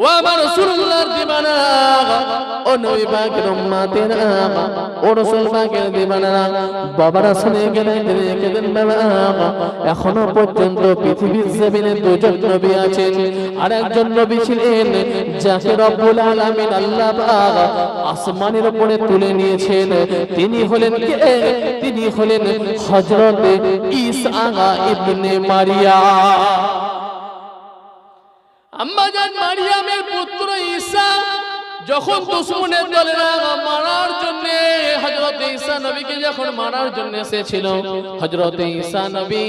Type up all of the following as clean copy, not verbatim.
ও আমার রাসূলুল্লাহর দিবানা, ও নবী পাকের উম্মতেরা, ও রাসূল পাকের দিবানারা, বাবারা শুনে গেলেন বাবা, এখনো পর্যন্ত পৃথিবীর জমিনে দুজন নবী আছেন, আর একজন নবী ছিলেন যাকে রব্বুল আলামিন আল্লাহ পাক আসমানের উপরে তুলে নিয়েছেন। তিনি হলেন কে? তিনি হলেন হযরত ঈসা ইবনে মারিয়াম। আম্মা জান মারিয়ামের পুত্র ঈসা যখন দুশমনের দলেরা মারার জন্য হযরত ঈসা নবীকে যখন মারার জন্য এসেছিল, হযরত ঈসা নবী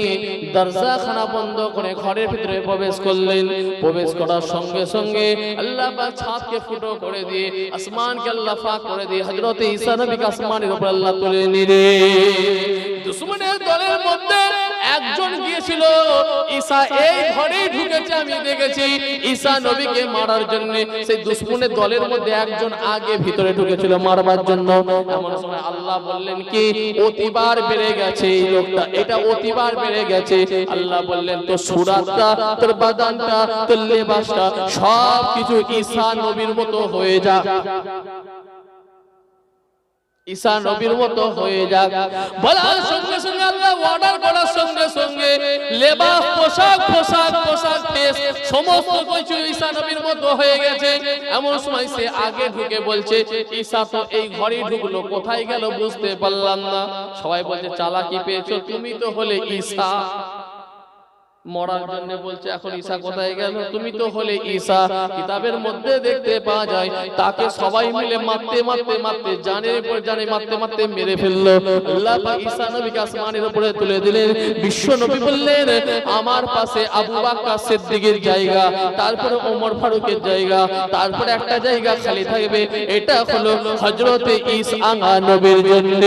দরজাখানা বন্ধ করে ঘরের ভিতরে প্রবেশ করলেন। প্রবেশ করার সঙ্গে সঙ্গে আল্লাহ পাক ছাদকে ফুটো করে দিয়ে, আসমানকে আল্লাহ ফাঁক করে দিয়ে হযরত ঈসা নবীকে আসমানের উপর আল্লাহ তুলে নিলেন। দুশমনের দলের মধ্যে একজন গিয়েছিল, ঈসা এই ঘরেই ঢুকেছে, আমি দেখেছি ঈসা নবীকে মারার জন্য। সেই দুশমনের দলের মধ্যে একজন আগে ভিতরে ঢুকেছিল মারবার জন্য। এমন সময় আল্লাহ বললেন কি, অতিবার বেড়ে গেছে এই লোকটা, এটা অতিবার বেড়ে গেছে। আল্লাহ বললেন তোর সুরাতটা, তোর বাদানটা, তোর লেবাসটা সব কিছু ঈসা নবীর মতো হয়ে যা, ঈসা নবীর মতো হয়ে যাক। বলার সঙ্গে সঙ্গে আল্লাহ অর্ডার করার সঙ্গে সঙ্গে লেবাস, পোশাক পোশাক পোশাক পেশ সমস্ত কিছু ঈসা নবীর মতো হয়ে গেছে। এমন সময় সে আগে ঢুকে বলছে, ঈসা তো এই ঘরেই ঢুকলো, কোথায় গেল বুঝতে পারলাম না। সবাই বলছে চালাকি পেয়েছো, তুমি তো হলে ঈসা। মরার জন্য বলছে এখন ঈসা কোথায় গেল, তুমি তো হলে ঈসা। কিতাবের মধ্যে দেখতে পাওয়া যায় তাকে সবাই মিলে মারতে মারতে মারতে জানের উপর জানে মারতে মারতে মেরে ফেললো। আল্লাহ পাক ঈসা নবীকে আসমানের উপরে তুলে দিলেন। বিশ্ব নবী বললেন আমার পাশে আবু বকর সিদ্দিকের জায়গা, তারপরে ওমর ফারুকের জায়গা, তারপরে একটা জায়গা খালি থাকবে, এটা হলো হযরত ঈসা নবীর জন্য।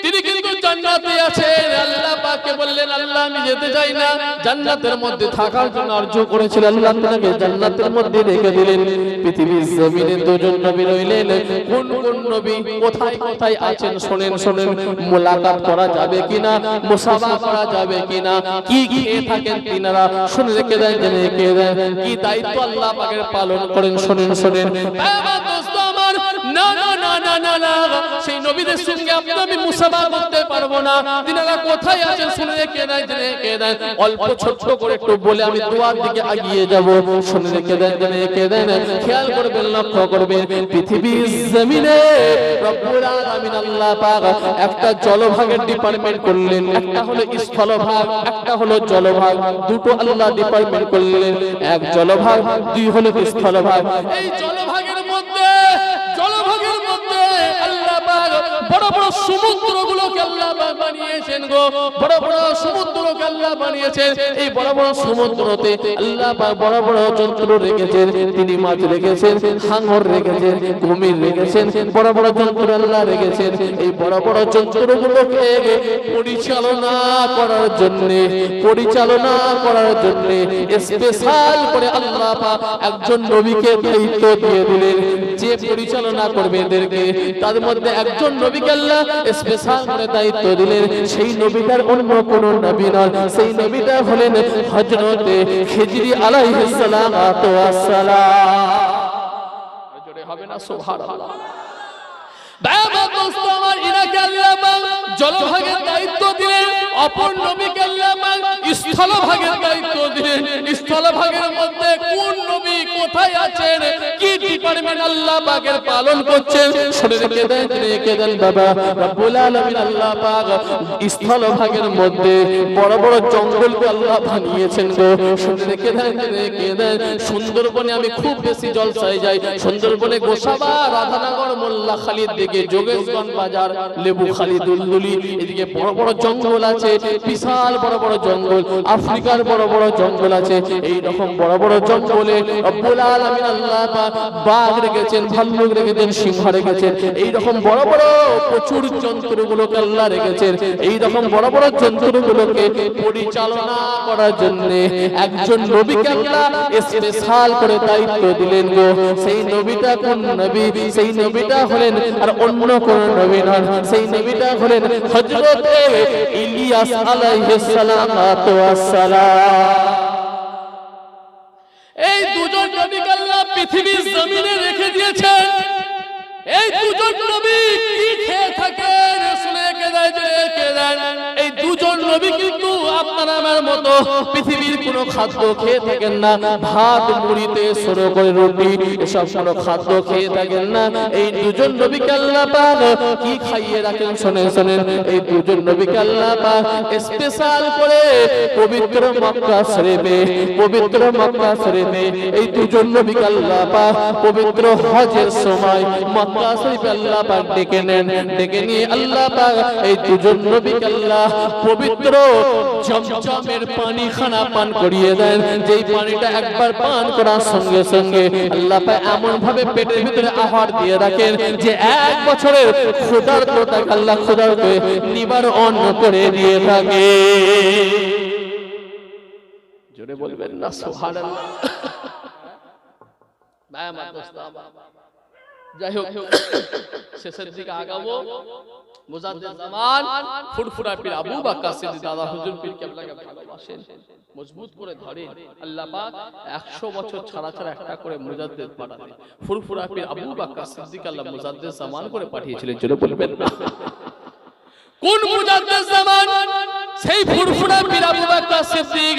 তিনি কিন্তু জান্নাতে আছেন। আল্লাহ পাককে বললেন আল্লাহ আমি যেতে চাই না, জান্নাতের মধ্যে থাকার জন্য আরজু করেছিলেন, আল্লাহ তাআলাকে জান্নাতের মধ্যে রেখে দিলেন। পৃথিবীর জমিনে দুজন নবী রইলেন। কোন কোন নবী কোথায় কোথায় আছেন শুনেন শুনেন। মোলাকাত করা যাবে কিনা, মুসাফা করা যাবে কিনা, কি খেয়ে থাকেন তিনারা শুনে রেখে দেন, জেনে রেখে দেন, কি দায়িত্ব আল্লাহ পাকের পালন করেন শুনেন শুনেন। না না না না না না, সেই নবীদের সঙ্গে আমি মুসাফা করতে পারবো না। তিনারা কোথায় আছেন শুনে রেখে দেন, জেনে রেখে দেন। অল্প ছোট্ট করে একটু বলে আমি দুয়ার দিকে এগিয়ে যাব, শুনে রেখে দেন, জেনে রেখে দেন। খেয়াল করবেন, লক্ষ্য করবেন, পৃথিবীর জমিনে রব্বুল আলামিন আল্লাহ পাক একটা জলভাগের ডিপার্টমেন্ট করলেন। একটা হলো স্থলভাগ, একটা হলো জলভাগ, দুটো আল্লাহ ডিপার্টমেন্ট করলেন। এক জলভাগ, দুই হলো স্থলভাগ। এই জলভাগের মধ্যে আল্লাহ পাক বড় বড় সমুদ্রগুলোকে আল্লাহ পাক বানিয়েছেন গো, বড় বড় সমুদ্রকে আল্লাহ বানিয়েছেন। এই বড় বড় সমুদ্রতে আল্লাহ পাক বড় বড় জন্তু রেখেছেন। তিনি মাছ রেখেছেন, হাঙর রেখেছেন, কুমির রেখেছেন, বড় বড় জন্তু আল্লাহ রেখেছেন। এই বড় বড় জন্তুগুলোকে পরিচালনা করার জন্য স্পেশাল করে আল্লাহ পাক একজন নবীকে দায়িত্ব দিয়ে দিলেন, যে পরিচালনা করবে এদেরকে। তার মধ্যে একজন নবীকে আল্লাহ স্পেশাল করে দায়িত্ব দিলেন। সেই নবীটার অন্য কোন নবী নয়, সেই নবীটা হলেন হযরত খিজরি আলাইহিস সালাতু ওয়াস সালাম। জোরে হবে না সুবহানাল্লাহ। বাবা দোস্ত আমার, ইনাকে আল্লাহ পাক জলভাগের দায়িত্ব দিলেন, অপর নবীকে আল্লাহ পাক স্থলভাগের দায়িত্ব দিলেন। স্থলভাগের মধ্যে কোন নবী কোথায় আছেন, কি ডিপার্টমেন্ট আল্লাহ পাকের পালন করছেন শুনে রেখে দেন বাবা। রব্বুল আলামিন আল্লাহ পাক স্থলভাগের মধ্যে বড় বড় জঙ্গলকে আল্লাহ বানিয়েছেন গো, শুনে রেখে দেন। সুন্দরবনে আমি খুব বেশি জলসায় যাই। সুন্দরবনে গোসাবা, রাধানগর, মোল্লা খালিদ দিকে, যোগেশগঞ্জ বাজার, লেবুখালী, দুলদুলি, এদিকে বড় বড় জঙ্গল আছে, বিশাল বড় বড় জঙ্গল। আফ্রিকার বড় বড় জঙ্গল আছে। এই রকম বড় বড় জঙ্গলে রব্বুল আলামিন আল্লাহ পাক বাঘ রেখেছেন, ভাল্লুক রেখেছেন, সিংহ রেখেছেন, এই রকম বড় বড় প্রচুর জন্তুগুলোকে আল্লাহ রেখেছেন। এই রকম বড় বড় জন্তুগুলোকে পরিচালনা করার জন্য একজন নবীকে আল্লাহ স্পেশাল করে দায়িত্ব দিলেন গো। সেই নবীটা কোন নবী? সেই নবীটা হলেন আর অন্য কোন নবী নন, সেই নবীটা হলেন হযরত ইলিয়াস আলাইহিস সালাতু ওয়াস সালাম। এই দুজন নবীকে আল্লাহ পৃথিবীর জমিনে রেখে দিয়েছেন। এই দুজন নবী কি খেয়ে থাকেন? শুনে কে দেন? এই দুজন নবী কিন্তু আপনার আমার মতো পৃথিবীর কোনো খাদ্য খেয়ে থাকেন না। ভাত মুড়িতে শুরু করে রুটি এসব কোনো খাদ্য খেয়ে থাকেন না। এই দুজন নবীকে আল্লাহ পাক কি খাইয়ে রাখেন? শোনেন, এই দুজন নবীকে আল্লাহ পাক স্পেশাল করে পবিত্র মক্কা শরীফে এই দুজন নবীকে আল্লাহ পাক পবিত্র হজের সময় মক্কা শরীফে আল্লাহ পাক ডেকে নিয়ে আল্লাহ পাক এই দুজন নবীকে আল্লাহ পবিত্র জমজমের পানি খানা পান করিয়ে দেন। যেই পানিটা একবার পান করার সঙ্গে সঙ্গে আল্লাহ পাক এমন ভাবে পেটের ভিতরে আহার দিয়ে রাখেন যে এক বছরের ক্ষুধার্ততাকে আল্লাহ ক্ষুধাকে নিবারণ করে দিয়ে থাকে। জোরে বলবেন না সুবহানাল্লাহ। যাই হোক, শেষের দিকে আগাবো। মুজাদ্দিদ জামান ফুরফুরা পীর আবু বকর সিদ্দিক দাদা হুজুর পীর কেবলাকে ভালোবাসেন, মজবুত করে ধরেন। আল্লাহ পাক 100 বছর ছাড়া একটা করে মুজাদ্দিদ পাঠাতেন। ফুরফুরা পীর আবু বকর সিদ্দিক আল্লাহ মুজাদ্দিদ জামান করে পাঠিয়েছিলেন। জোরে বলবেন না কোন মুজাদ্দিদ জামান? সেই ফুরফুরা পীর আবু বকর সিদ্দিক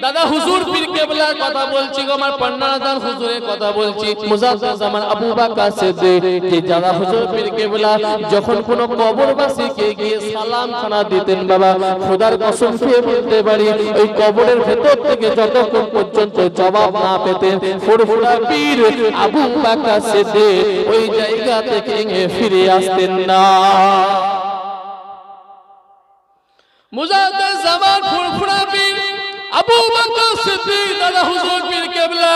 দাদা হুজুর পীর কেবলার কথা বলছি গো, আমার পান্নাদার হুজুরের কথা বলছি। মুজাদ্দিদ জামান আবু বকর সিদ্দিক যে দাদা হুজুর পীর কেবলা যখন কোন কবরবাসীকে গিয়ে সালাম খানা দিতেন, বাবা খোদার কসম খেয়ে বলতে পারি ওই কবরের ভেতর থেকে যতক্ষণ পর্যন্ত জবাব না পেতেন ফুরফুরা পীর আবু বকর সিদ্দিক ওই জায়গা থেকে ফিরে আসতেন না। মুজাদ্দিদ জামান ফুরফুরা পীর আবু বকর সিদ্দিক দাদা হুজুর পীর কেবলা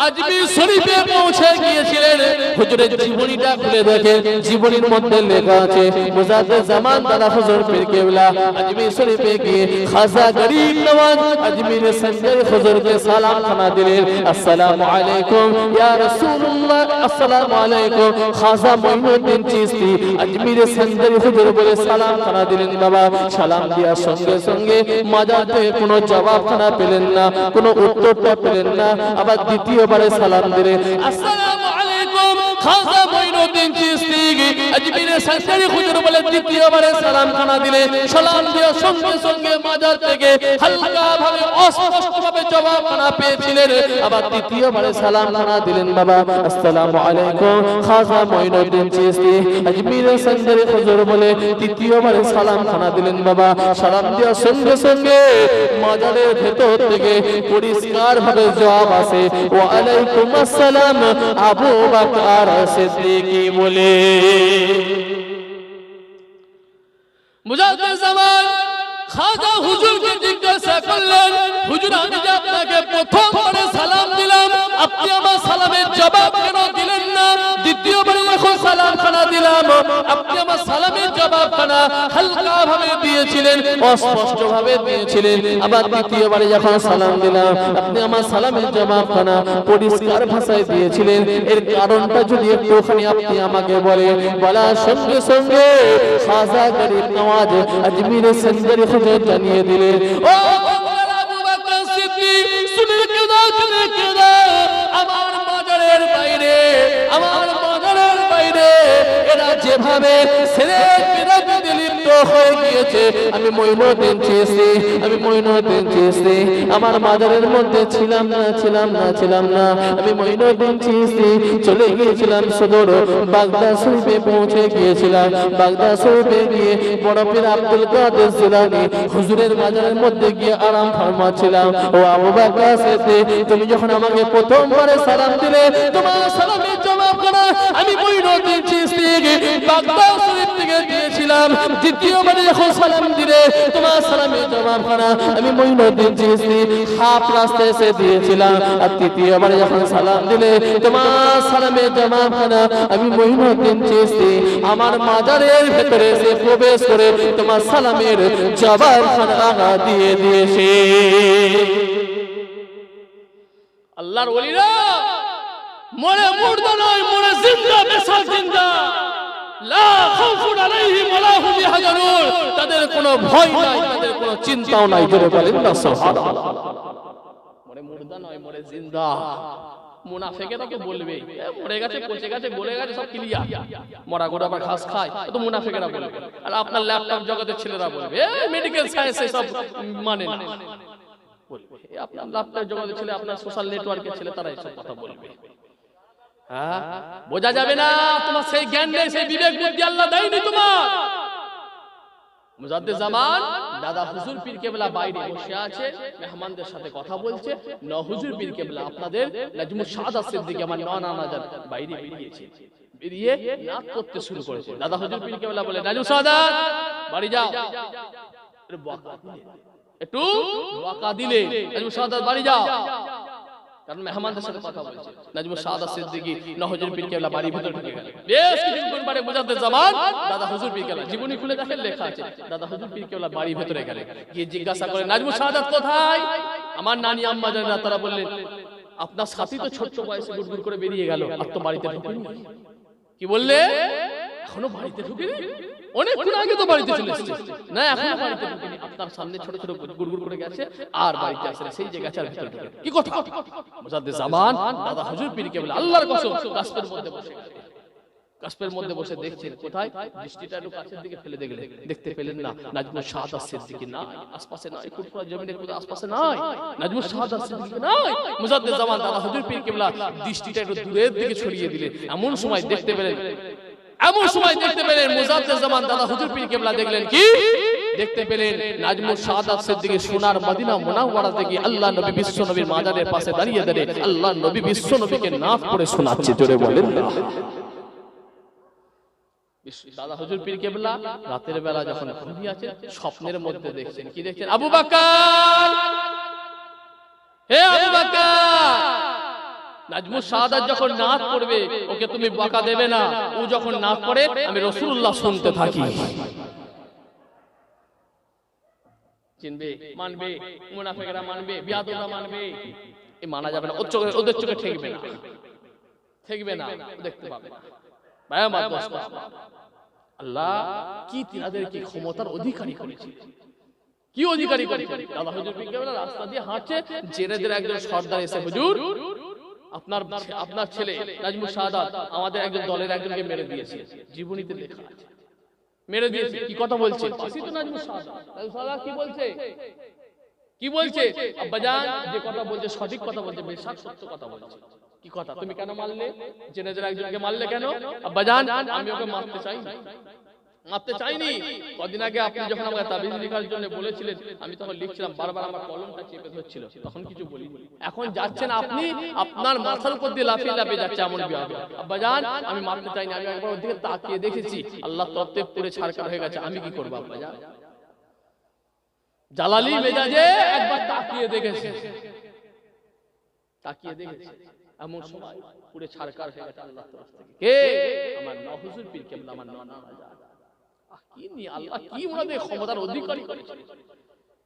আজমির শরীফে পৌঁছে গিয়েছিলেন। হুজুরের জীবনীটা খুলে দেখেন, জীবনীর মধ্যে লেখা আছে মুজাদ্দিদ জামান দাদা হুজুর পীর কেবলা আজমির শরীফে গিয়ে খাজা গরিব নওয়াজ আজমির সঞ্জয় হুজুরকে সালাম খানা দিলেন। আসসালামু আলাইকুম ইয়া রাসূলুল্লাহ, আসসালামু আলাইকুম। খাজা মঈনুদ্দিন চিশতি আজমির সঞ্জয় হুজুর বলে সালাম খানা দিলেন। বাবা সালাম দেওয়ার সঙ্গে সঙ্গে মাজার থেকে কোনো জবাব খানা পেলেন না, কোনো উত্তরটা পেলেন না। আবার দ্বিতীয়বারে সালাম দিলেন, আসসালামু আলাইকুম। খাজা মঈনুদ্দিন চিশতি আজমিরের সঞ্জয় হুজুর বলে দ্বিতীয়বারে সালাম খানা দিলেন। সালাম দেওয়ার সঙ্গে সঙ্গে মাজার থেকে হালকা ভাবে অস্পষ্ট ভাবে জবাব খানা পেয়েছিলেন। আবার তৃতীয়বারে সালাম খানা দিলেন। বাবা আসসালামু আলাইকুম। খাজা মঈনুদ্দিন চিশতি আজমিরের সঞ্জয় হুজুর বলে তৃতীয়বারে সালাম খানা দিলেন। বাবা সালাম দেওয়ার সঙ্গে সঙ্গে মাজারের ভেতর থেকে পরিষ্কার ভাবে জবাব আসে, ওয়া আলাইকুম আসসালাম আবু বকর সিদ্দিকী বলে। মুজাদ্দিদ জামান খাজা হুজুরকে জিজ্ঞাসা করলেন, হুজুর আমি যে আপনাকে প্রথমবারে সালাম দিলাম, আপনি আমার সালামের জবাব কেন দিলেন না? দ্বিতীয়বারে যখন সালাম খানা দিলাম, আপনি আমার সালামের জবাব খানা হালকা ভাবে দিয়েছিলেন, অস্পষ্ট ভাবে দিয়েছিলেন। আবার তৃতীয়বারে যখন সালাম দিলাম, আপনি আমার সালামের জবাব খানা পরিষ্কার ভাষায় দিয়েছিলেন। এর কারণটা যদি একটুখানি আপনি আমাকে বলেন। বলার সঙ্গে সঙ্গে খাজা গরিব নওয়াজ আজমির সঞ্জয় হুজুর জানিয়ে দিলেন, ও আবু বকর সিদ্দিক শুনে কেদা আমার মাজারের বাইরে এরা যেভাবে শিরক বিদআতে লিপ্ত হয়ে গিয়েছে, আমি মঈনুদ্দিন চিশতি আমার মাজারের মধ্যে ছিলাম না। আমি মঈনুদ্দিন চিশতি চলে গিয়েছিলাম সদর বাগদাদ শরীফে পৌঁছে গিয়েছিলাম। বাগদাদ শরীফে গিয়ে বড় পীর আব্দুল কাদের জিলানী হুজুরের মাজারের মধ্যে গিয়ে আরাম ফরমাচ্ছিলাম। ও আবু বকর সিদ্দিক তুমি যখন আমাকে প্রথমবারে সালাম দিলে, তোমার সালামের জবাব জমাখানা আমি মঈনুদ্দিন চিশতি বাগদাদ শরীফ থেকে দিয়েছিলাম। দ্বিতীয়বার যখন সালাম দিলে তোমার সালামের জবাবখানা আমি মঈনুদ্দিন চিশতি হাফ রাস্তায় এসে দিয়েছিলাম। আর তৃতীয়বার যখন সালাম দিলে তোমার সালামের জবাবখানা আমি মঈনুদ্দিন চিশতি আমার মাজারের ভেতরে এসে প্রবেশ করে তোমার সালামের জবাবখানা দিয়ে দিয়েছে। আল্লাহর ওলিরা মরে মুর্দা নয়, মরে জিন্দা, বেসাল জিন্দা। লা খাউফুন আলাইহিম ওয়া লা হুম ইয়াহজানুন, তাদের কোনো ভয় নাই, তাদের কোনো চিন্তাও নাই। জোরে বলেন না সুবহানাল্লাহ। মরে মুর্দা নয়, মরে জিন্দা। মুনাফিকেরা তো বলবে মরে গেছে, পচে গেছে, গলে গেছে, সব ক্লিয়ার, মরা গোড়া বা ঘাস খায়, তো মুনাফিকেরা বলবে। আর আপনার ল্যাপটপ জগতের ছেলেরা বলবে মেডিকেল সায়েন্সে সব মানে না, বলবে আপনার ল্যাপটপ জগতের ছেলে, আপনার সোশ্যাল নেটওয়ার্কের ছেলে, তারা এইসব কথা বলবে। হ্যাঁ, বোঝা যাবে না, তোমার সেই জ্ঞান নেই, সেই বিবেক বুদ্ধি আল্লাহ দেয়নি তোমার। মুজাদ্দিদ জামান দাদা হুজুর পীর কেবলা বাইরে বসে আছে, মেহমানদের সাথে কথা বলছে। ন হুজুর পীর কেবলা আপনাদের নাজমুস সাদাত সিদ্দিকী আমার নানা জান বাইরে বেরিয়েছে, বেরিয়ে নাত করতে শুরু করেছে। দাদা হুজুর পীর কেবলা বলে নাজমুস সাদাত বাড়ি যাও, একটু ওয়াকা দিলে নাজমুস সাদাত বাড়ি যাও, কারণ মেহমানদের সাথে কথা বলছে। নাজমুস সাদাত সিদ্দিকী ন হুজুর পীর কেবলা বাড়ির ভিতর ঢুকে গেল। বেশ কিছুক্ষণ পরে মুজাদ্দিদ জামান দাদা হুজুর পীর কেবলা জীবনী খুলে দেখেন, লেখা আছে দাদা হুজুর পীর কেবলা বাড়ির ভিতরে গেলেন, গিয়ে জিজ্ঞাসা করে নাজমুস সাদাত কোথায়? আমার নানি আম্মা জানেন, তারা বললেন আপনার সাথী তো ছোট্ট বয়সে গুড়গুড় করে বেরিয়ে গেল, আর তো বাড়িতে ঢুকেনি। কি বললে? এখনো বাড়িতে ঢুকেনি? অনেকক্ষণ আগে তো বাড়িতে চলে এসেছে। না, এখনো বাড়িতে ঢুকেনি, আপনার সামনে ছোট ছোট গুড়গুড় করে গেছে, আর বাড়িতে আসে সেই যে গাছের ভিতরে ঢুকে। কি কথা? মুজাদ্দিদ জামান দাদা হুজুর পীর কেবলা আল্লাহর কসম কাসপের মধ্যে বসে গেছে, কাসপের মধ্যে বসে দেখছেন কোথায়, দৃষ্টিটা একটু কাছের দিকে ফেলে দেখলেন, দেখতে পেলেন না নাজমুস সাদাত সিদ্দিকী নাই, আশপাশে নাই, ফুটফুরা জমিনের কোথাও আশপাশে নাই, নাজমুস সাদাত সিদ্দিকী নাই। মুজাদ্দিদ জামান দাদা হুজুর পীর কেবলা দৃষ্টিটা একটু দূরের দিকে ছড়িয়ে দিলেন। এমন সময় দেখতে পেলেন মুজাদ্দিদ জামান দাদা হুজুর পীর কেবলা দেখলেন কি? দেখতে পেলেন নাজমুস সাদাত সিদ্দিকী সোনার মদিনা মুনাওয়ারাতে গিয়ে আল্লাহ নবী বিশ্ব নবীর মাজারের পাশে দাঁড়িয়ে দাঁড়িয়ে আল্লাহ নবী বিশ্ব নবীকে নাত করে শোনাচ্ছে। জোরে বলেন না। দাদা হুজুর পীর কেবলা রাতের বেলা যখন ঘুমিয়ে আছেন, স্বপ্নের মধ্যে দেখছেন, কি দেখছেন? আবু বকর, হে আবু বকর, নাজমুস সাদাত যখন নাত পড়বে ওকে তুমি বকা দেবে না, ও যখন নাত পড়ে আমি রাসূলুল্লাহ শুনতে থাকি। চিনবে, মানবে, মুনাফিকরা মানবে, বিয়াদুরা মানবে, এই মানা যাবে না, ওদের চোখে ঠেকবে না, ঠেকবে না, দেখতে পাবে না। আল্লাহ কি তিনাদের কি ক্ষমতার অধিকারী করেছে, কি অধিকারী করেছে। দাদা হুজুর পীর কেবলা রাস্তা দিয়ে হাঁটছে, জেনেদের একজন সর্দার এসে হুজুর আপনার ছেলে নাজমুস সাদাত আমাদের একজন দলের একজনকে মেরে দিয়েছে, জীবনীতে লেখা আছে, মেরে দিয়েছে। কি কথা বলছে? পাশে তো নাজমুস সাদাত। নাজমুস সাদাত কি বলছে? কি বলছে? আব্বাজান যে কথা বলছে সঠিক কথা বলছে, বেশক সত্য কথা বলছে। কি কথা? তুমি কেন মারলে? জেনেদের একজনকে মারলে কেন? আব্বাজান আমি ওকে মারতে চাইনি। কদিন আগে আপনি যখন আমাকে তাবিজ লেখার জন্য বলেছিলেন, আমি তখন লিখছিলাম, বারবার আমার কলমটা চেপে ধরছিল, তখন কিছু বলি। এখন যাচ্ছেন আপনি, আপনার মাথার উপর দিয়ে লাফিয়ে লাফিয়ে যাচ্ছে এমন বিয়াদ। আব্বাজান আমি মারতে চাইনি, আমি একবার ওর দিকে তাকিয়ে দেখেছি, আল্লাহ তরফ থেকে পুরো ছাড়কার হয়ে গেছে, আমি কি করবো? আব্বাজান জালালি মেজাজে একবার তাকিয়ে দেখেছে, এমন সময় পুরো ছাড়কার হয়ে গেছে আল্লাহর তরফ থেকে। কে? আমার ন হুজুর পীর কেবলা, আমার নানা জান। কি নি আল্লাহ কি ওনাদের ক্ষমতার অধিকারী করেছে,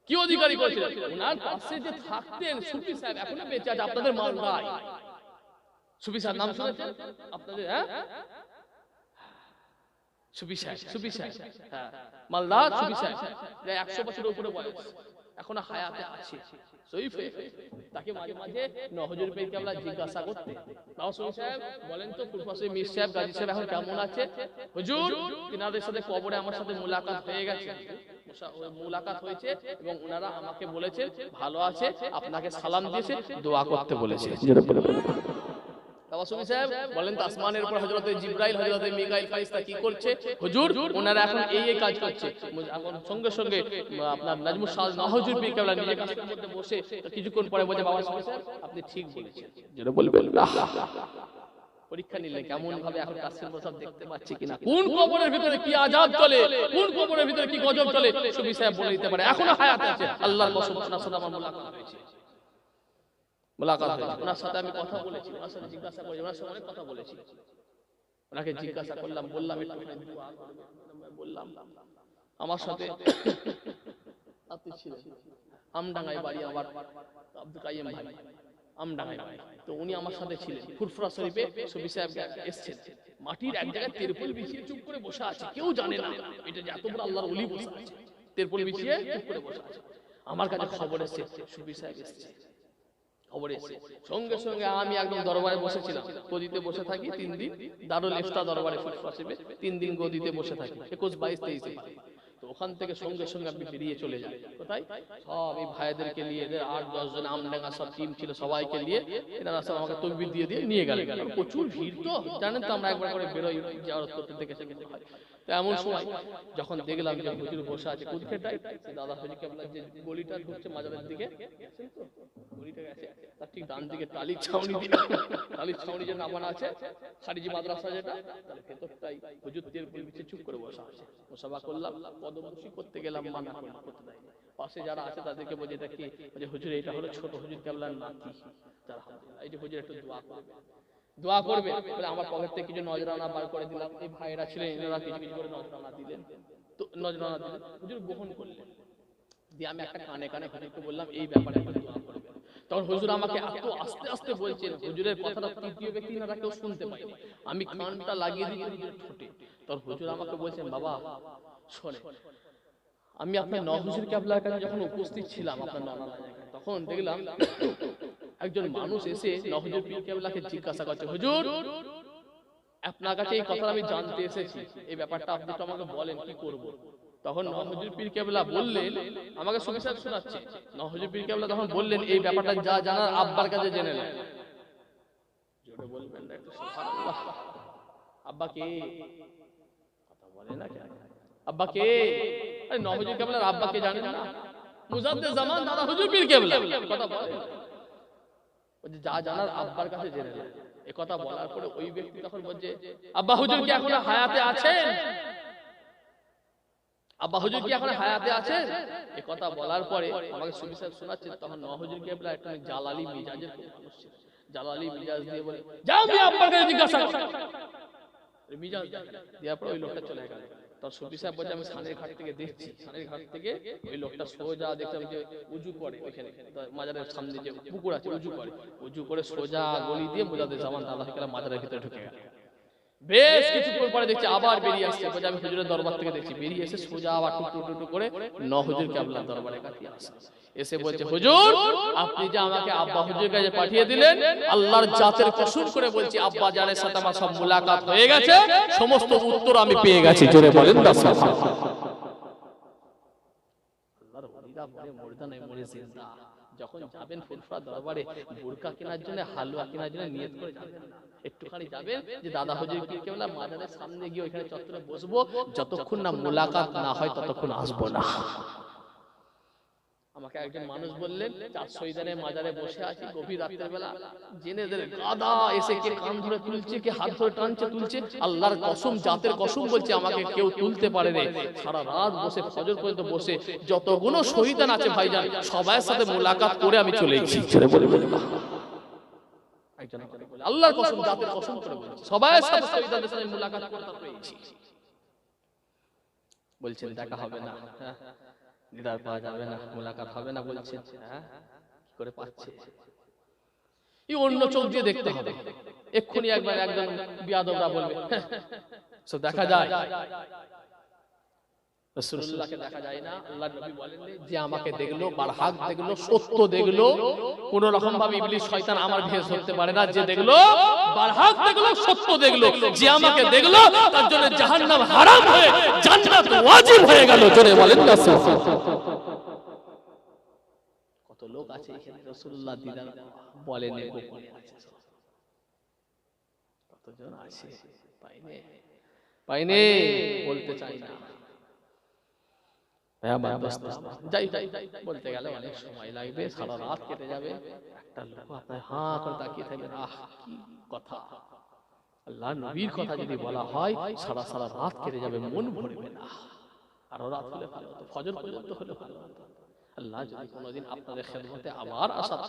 কি অধিকারী করেছিলেন। ওনার পাশে যে থাকতেন সুফি সাহেব, এখনো বেঁচে আছে, আপনাদের মালদায়। সুফি সাহেব নাম শুনেছেন আপনাদের? হ্যাঁ, সুফি সাহেব, হ্যাঁ, মালদার সুফি সাহেব, 100 বছরের উপরে বয়স, এখনো হায়াতে আছে, শরীফ তাকে মাঝে মাঝে ন হুজুর পীর কেবলা জিজ্ঞাসা করতে, বাবা সুফি সাহেব বলেন তো ফুরফাসে মীর সাহেব, গাজী সাহেব এখন কেমন আছে? হুজুর তিনাদের সাথে কবরে আমার সাথে মুলাকাত হয়ে গেছে, মুলাকাত হয়েছে, এবং ওনারা আমাকে বলেছেন ভালো আছে, আপনাকে সালাম দিয়েছে, দোয়া করতে বলেছে। বাবা সুফি সাহেব বলেন তো আসমানের উপর হযরতে জিবরাইল, হযরতে মিকাইল ফারিস্তা কি করছে? হুজুর ওনারা এখন এই কাজ করছে। এখন সঙ্গে সঙ্গে আপনার নাজমুস সাদাত ন হুজুর পীর কেবলা নিজে কাছের মধ্যে বসে কিছুক্ষণ পরে বলে, বাবা সুফি সাহেব আপনি ঠিক বলেছেন। যেটা বলবেন পরীক্ষা নিলে কেমন ভাবে এখন কাসিম সব দেখতে পাচ্ছি কিনা, কোন কবরের ভিতরে কি আযাব চলে, কোন কবরের ভিতরে কি গজব চলে, সুফি সাহেব বলে দিতে পারে। এখনো হায়াত আছে, আল্লাহর কসম ওনার সাথে আমার মোলাকাত হয়েছে, ওনার সাথে আমি কথা বলেছি, ওনার সাথে জিজ্ঞাসা করেছি, ওনার সাথে অনেক কথা বলেছি। ওনাকে জিজ্ঞাসা করলাম, বললাম একটু দোয়া করবেন, বললাম আমার সাথে আপনি ছিলেন আমডাঙ্গায় বাড়ি, আমার আব্দুল কাইয়্যিম ভাই আমডাঙ্গায় বাড়ি, তো উনি আমার সাথে ছিলেন। ফুরফুরা শরীফে সুফি সাহেব এসেছেন, মাটির এক জায়গায় তিরপল বিছিয়ে চুপ করে বসে আছে, কেউ জানে না এটা যে এত বড় আল্লাহর ওলি বসে আছে, তিরপল বিছিয়ে চুপ করে বসে আছে। আমার কাছে খবর এসেছে সুফি সাহেব এসেছে, খবর এসেছে, সঙ্গে সঙ্গে আমি একদম দরবারে বসেছিলাম, গদিতে বসে থাকি 3 দিন, দারুল ইফতা দরবারে ফুরফুরা শরীফে 3 দিন গদিতে বসে থাকি, 21, 22, 23 তো ওখান থেকে সঙ্গে সঙ্গে আমি বেরিয়ে চলে যাই কোথায়, সব এই ভাইদেরকে নিয়ে, এদের 8-10 জন আমডাঙ্গা সব টিম ছিল, সবাইকে নিয়ে এনারা সব আমাকে তাকবীর দিয়ে নিয়ে গেলেন। প্রচুর ভিড়, তো জানেন তো আমরা একবার করে বেরোই জিয়ারত করতে থেকে সেখানে হয়। তো এমন সময় যখন দেখলাম যে হুজুর বসে আছে কুদখেটায়, দাদা হুজুর কেবলা যে গলিটা ঢুকছে মাজারের দিকে, গলিটা গেছে তার ঠিক ডান দিকে টালির ছাউনি যে নামানো আছে খারিজি মাদ্রাসা যেটা, তার ভেতরটাই হুজুর তিরপল বিছিয়ে চুপ করে বসা আছে। মুসাফা করলাম, কদমবসি করতে গেলাম, মানা করতে দেয়। পাশে যারা আছে তাদেরকে বলে এটা কি, যে হুজুর এটা হলো ছোট হুজুর কেবলার নাতি, যারা এই যে হুজুর একটু দোয়া করবে বলে আমার পকেট থেকে কিছু নজরানা বার করে দিলাম। এই ভাইরা ছিলেন, এনারা কিছু কিছু করে নজরানা দিলেন, তো নজরানা দিলেন, হুজুর গ্রহণ করলেন। দিয়ে আমি একটা কানে কানে হুজুরকে বললাম এই ব্যাপারে একটু দোয়া করবে। তখন হুজুর আমাকে এত আস্তে আস্তে বলছেন, হুজুরের কথাটা তৃতীয় ব্যক্তি না কেউ শুনতে পায়নি, আমি কানটা লাগিয়ে দিই হুজুরের ঠোঁটে। তখন হুজুর আমাকে বলছেন, বাবা শোনে, আমি আপনার নহুজুর কেবলার কাছে যখন উপস্থিত ছিলাম আপনার নানা জায়গায়, তখন দেখলাম একজন মানুষ এসে নহুজুর পীর কেবলাকে জিজ্ঞাসা করছে, হুজুর আপনার কাছে এই কথা আমি জানতে এসেছি, এই ব্যাপারটা আপনি তো আমাকে বলেন কি করব। তখন নহুজুর পীর কেবলা বললেন, আমাকে সুফি সাহেব শোনাচ্ছে, নহুজুর পীর কেবলা তখন বললেন এই ব্যাপারটা যা জানার আব্বার কাছে জেনে নেন। জোরে বলবেন না একটু সুবহানাল্লাহ। আব্বা কে কথা বলে না কেন, আব্বা কে, আরে নহুজুর কেবলার আব্বা কে জানেন না, মুজাদ্দিদ জামান দাদা হুজুর পীর কেবলা, কথা বলে বলে যা জানার আব্বার কাছে জেনে নেন। এই কথা বলার পরে ওই ব্যক্তি তখন বলছে, আব্বা হুজুর কি এখনো হায়াতে আছেন, আব্বা হুজুর কি এখন হায়াতে আছেন। এই কথা বলার পরে আমাকে সুফি সাহেব শোনাচ্ছেন, তখন নহুজুর কেবলা একটা জালালি মিজাজের মানুষ ছিল, জালালি মিজাজ দিয়ে বলে, যাও আমি আব্বার কাছে জিজ্ঞাসা করব। মিজাজ দেওয়ার পর ওই লোকটা চলে গেল। তার সুফি সাহেব বলছে, আমি সানের ঘাট থেকে দেখছি, সানের ঘাট থেকে ওই লোকটা সোজা দেখলাম যে উজু করে, ওইখানে মাজারের সামনে যে পুকুর আছে উজু করে সোজা গলি দিয়ে মুজাদ্দিদ জামান দাদা কেবলা মাজারের ভিতরে ঢুকে গেল। বেশ কিছুক্ষণ পরে দেখছি আবার বেরিয়ে আসছে, বলে আমি হুজুরের দরবার থেকে দেখছি বেরিয়ে এসে সোজা আবার টুকটুক করে নহুজুর কেবলার দরবারে কাছে আসে, এসে বলছে, হুজুর আপনি যে আমাকে আব্বা হুজুরের কাছে পাঠিয়ে দিলেন, আল্লাহর জাতের কসম করে বলছি আব্বা জানের সাথে আমার সব মুলাকাত হয়ে গেছে, সমস্ত উত্তর আমি পেয়ে গেছি। জোরে বলেন না সুবহানাল্লাহ। আল্লাহর ওলিরা বলে মুর্দা নয়, মরে জিন্দা। যখন যাবেন ফুরফুরা দরবারে বুরকা কেনার জন্য, হালুয়া কেনার জন্য নিয়ত করে যাবেন না, একটুখানি যাবেন যে দাদা হুজুর পীর কেবলা মাজারের সামনে গিয়ে ওইখানে চত্বরে বসবো, যতক্ষণ না মুলাকাত না হয় ততক্ষণ আসবো না। আমাকে একজন মানুষ বললেন, 4 শহীদের মাজারে বসে আছি গভীর রাতের বেলা, জেনে দিলেন গাদা এসে কে কান ধরে তুলছে, কে হাত ধরে টানছে তুলছে, আল্লাহর কসম জাতের কসম বলছে আমাকে কেউ তুলতে পারে না। সারা রাত বসে ফজর পর্যন্ত বসে যতগুলো শহীদান আছে ভাইজান সবার সাথে মুলাকাত করে আমি চলে এসেছি। ছেড়ে বলে একজন বলে, আল্লাহর কসম জাতের কসম করে বলছি সবার সাথে শহীদানদের সাথে মুলাকাত করে তারপরে এসেছি। বলছেন দেখা হবে না, দিদার পাওয়া যাবে না, মুলাকাত হবে না, বলছেন হ্যাঁ কি করে পাচ্ছে, এই অন্য চোখ দিয়ে দেখতে হবে। এক্ষুনি একবার একজন বিয়াদবরা বলবে সব দেখা যায়, রাসূলুল্লাহকে দেখা যায় না। আল্লাহর নবী বলেন যে আমাকে দেখলো, বারহাক দেখলো, সত্য দেখলো, কোন রকম ভাবে ইবলিস শয়তান আমার ভেস ধরতে পারে না। যে দেখলো, বারহাক দেখলো, সত্য দেখলো, যে আমাকে দেখলো তার জন্য জাহান্নাম হারাম হয়ে জান্নাত ওয়াজিব হয়ে গেল। জোরে বলেন না সুবহানাল্লাহ। কত লোক আছে এখানে রাসূলুল্লাহ দিদার বলেন গোপনে আছে, কতজন আছে পাইনে বলতে চাই না। যাই বলতে গেলে অনেক সময় লাগবে, সারা রাত কেটে যাবে। একটা লোক আপনার হাঁ করে তাকিয়ে থাকবেন, আহ কি কথা, আল্লাহ নবীর কথা যদি বলা হয় সারা সারা রাত কেটে যাবে, মন ভরবে না। আরো রাত হলে ভালো হতো, ফজর পর্যন্ত হলে ভালো হতো। আল্লাহ যদি কোনোদিন আপনাদের খেদমতে আবার আসার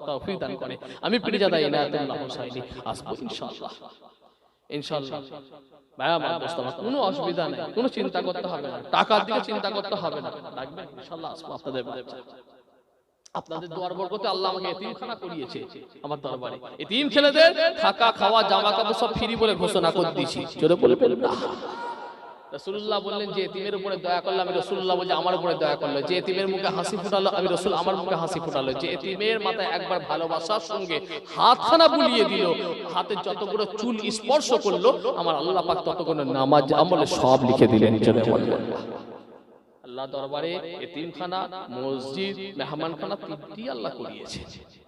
তৌফিক দান করে, আমি পীরজাদা ইনায়াতুল্লাহ হুসাইনি আসবো ইনশাআল্লাহ। ইনশাআল্লাহ ভাই আমার দোস্ত, কোনো অসুবিধা নেই, কোনো চিন্তা করতে হবে না, টাকার দিকে চিন্তা করতে হবে না, রাখবেন ইনশাআল্লাহ আসবো আপনাদের বাচ্চা। আপনাদের দোয়ার বরকতে আল্লাহ আমাকে এতিমখানা করিয়েছে আমার দরবারে। এতিম ছেলেদের থাকা খাওয়া জামা কাপড় সব ফ্রি বলে ঘোষণা করে দিয়েছি। জোরে বলে না। রাসূলুল্লাহ বললেন যে এতিমের উপরে দয়া করলো আমি রাসূলুল্লাহ বলছি আমার উপরে দয়া করলো, যে এতিমের মুখে হাসি ফুটালো আমি রাসূল আমার মুখে হাসি ফুটালো, যে এতিমের মাথায় একবার ভালোবাসার সঙ্গে হাতখানা বুলিয়ে দিল, হাতে যতগুলো চুল স্পর্শ করলো আমার আল্লাহ পাক ততগুলো নামাজ আমলে সব লিখে দিলেন। জোরে বলে আল্লাহ দরবারে এতিমখানা, মসজিদ, মেহমানখানা তিনটি আল্লাহ করিয়েছে।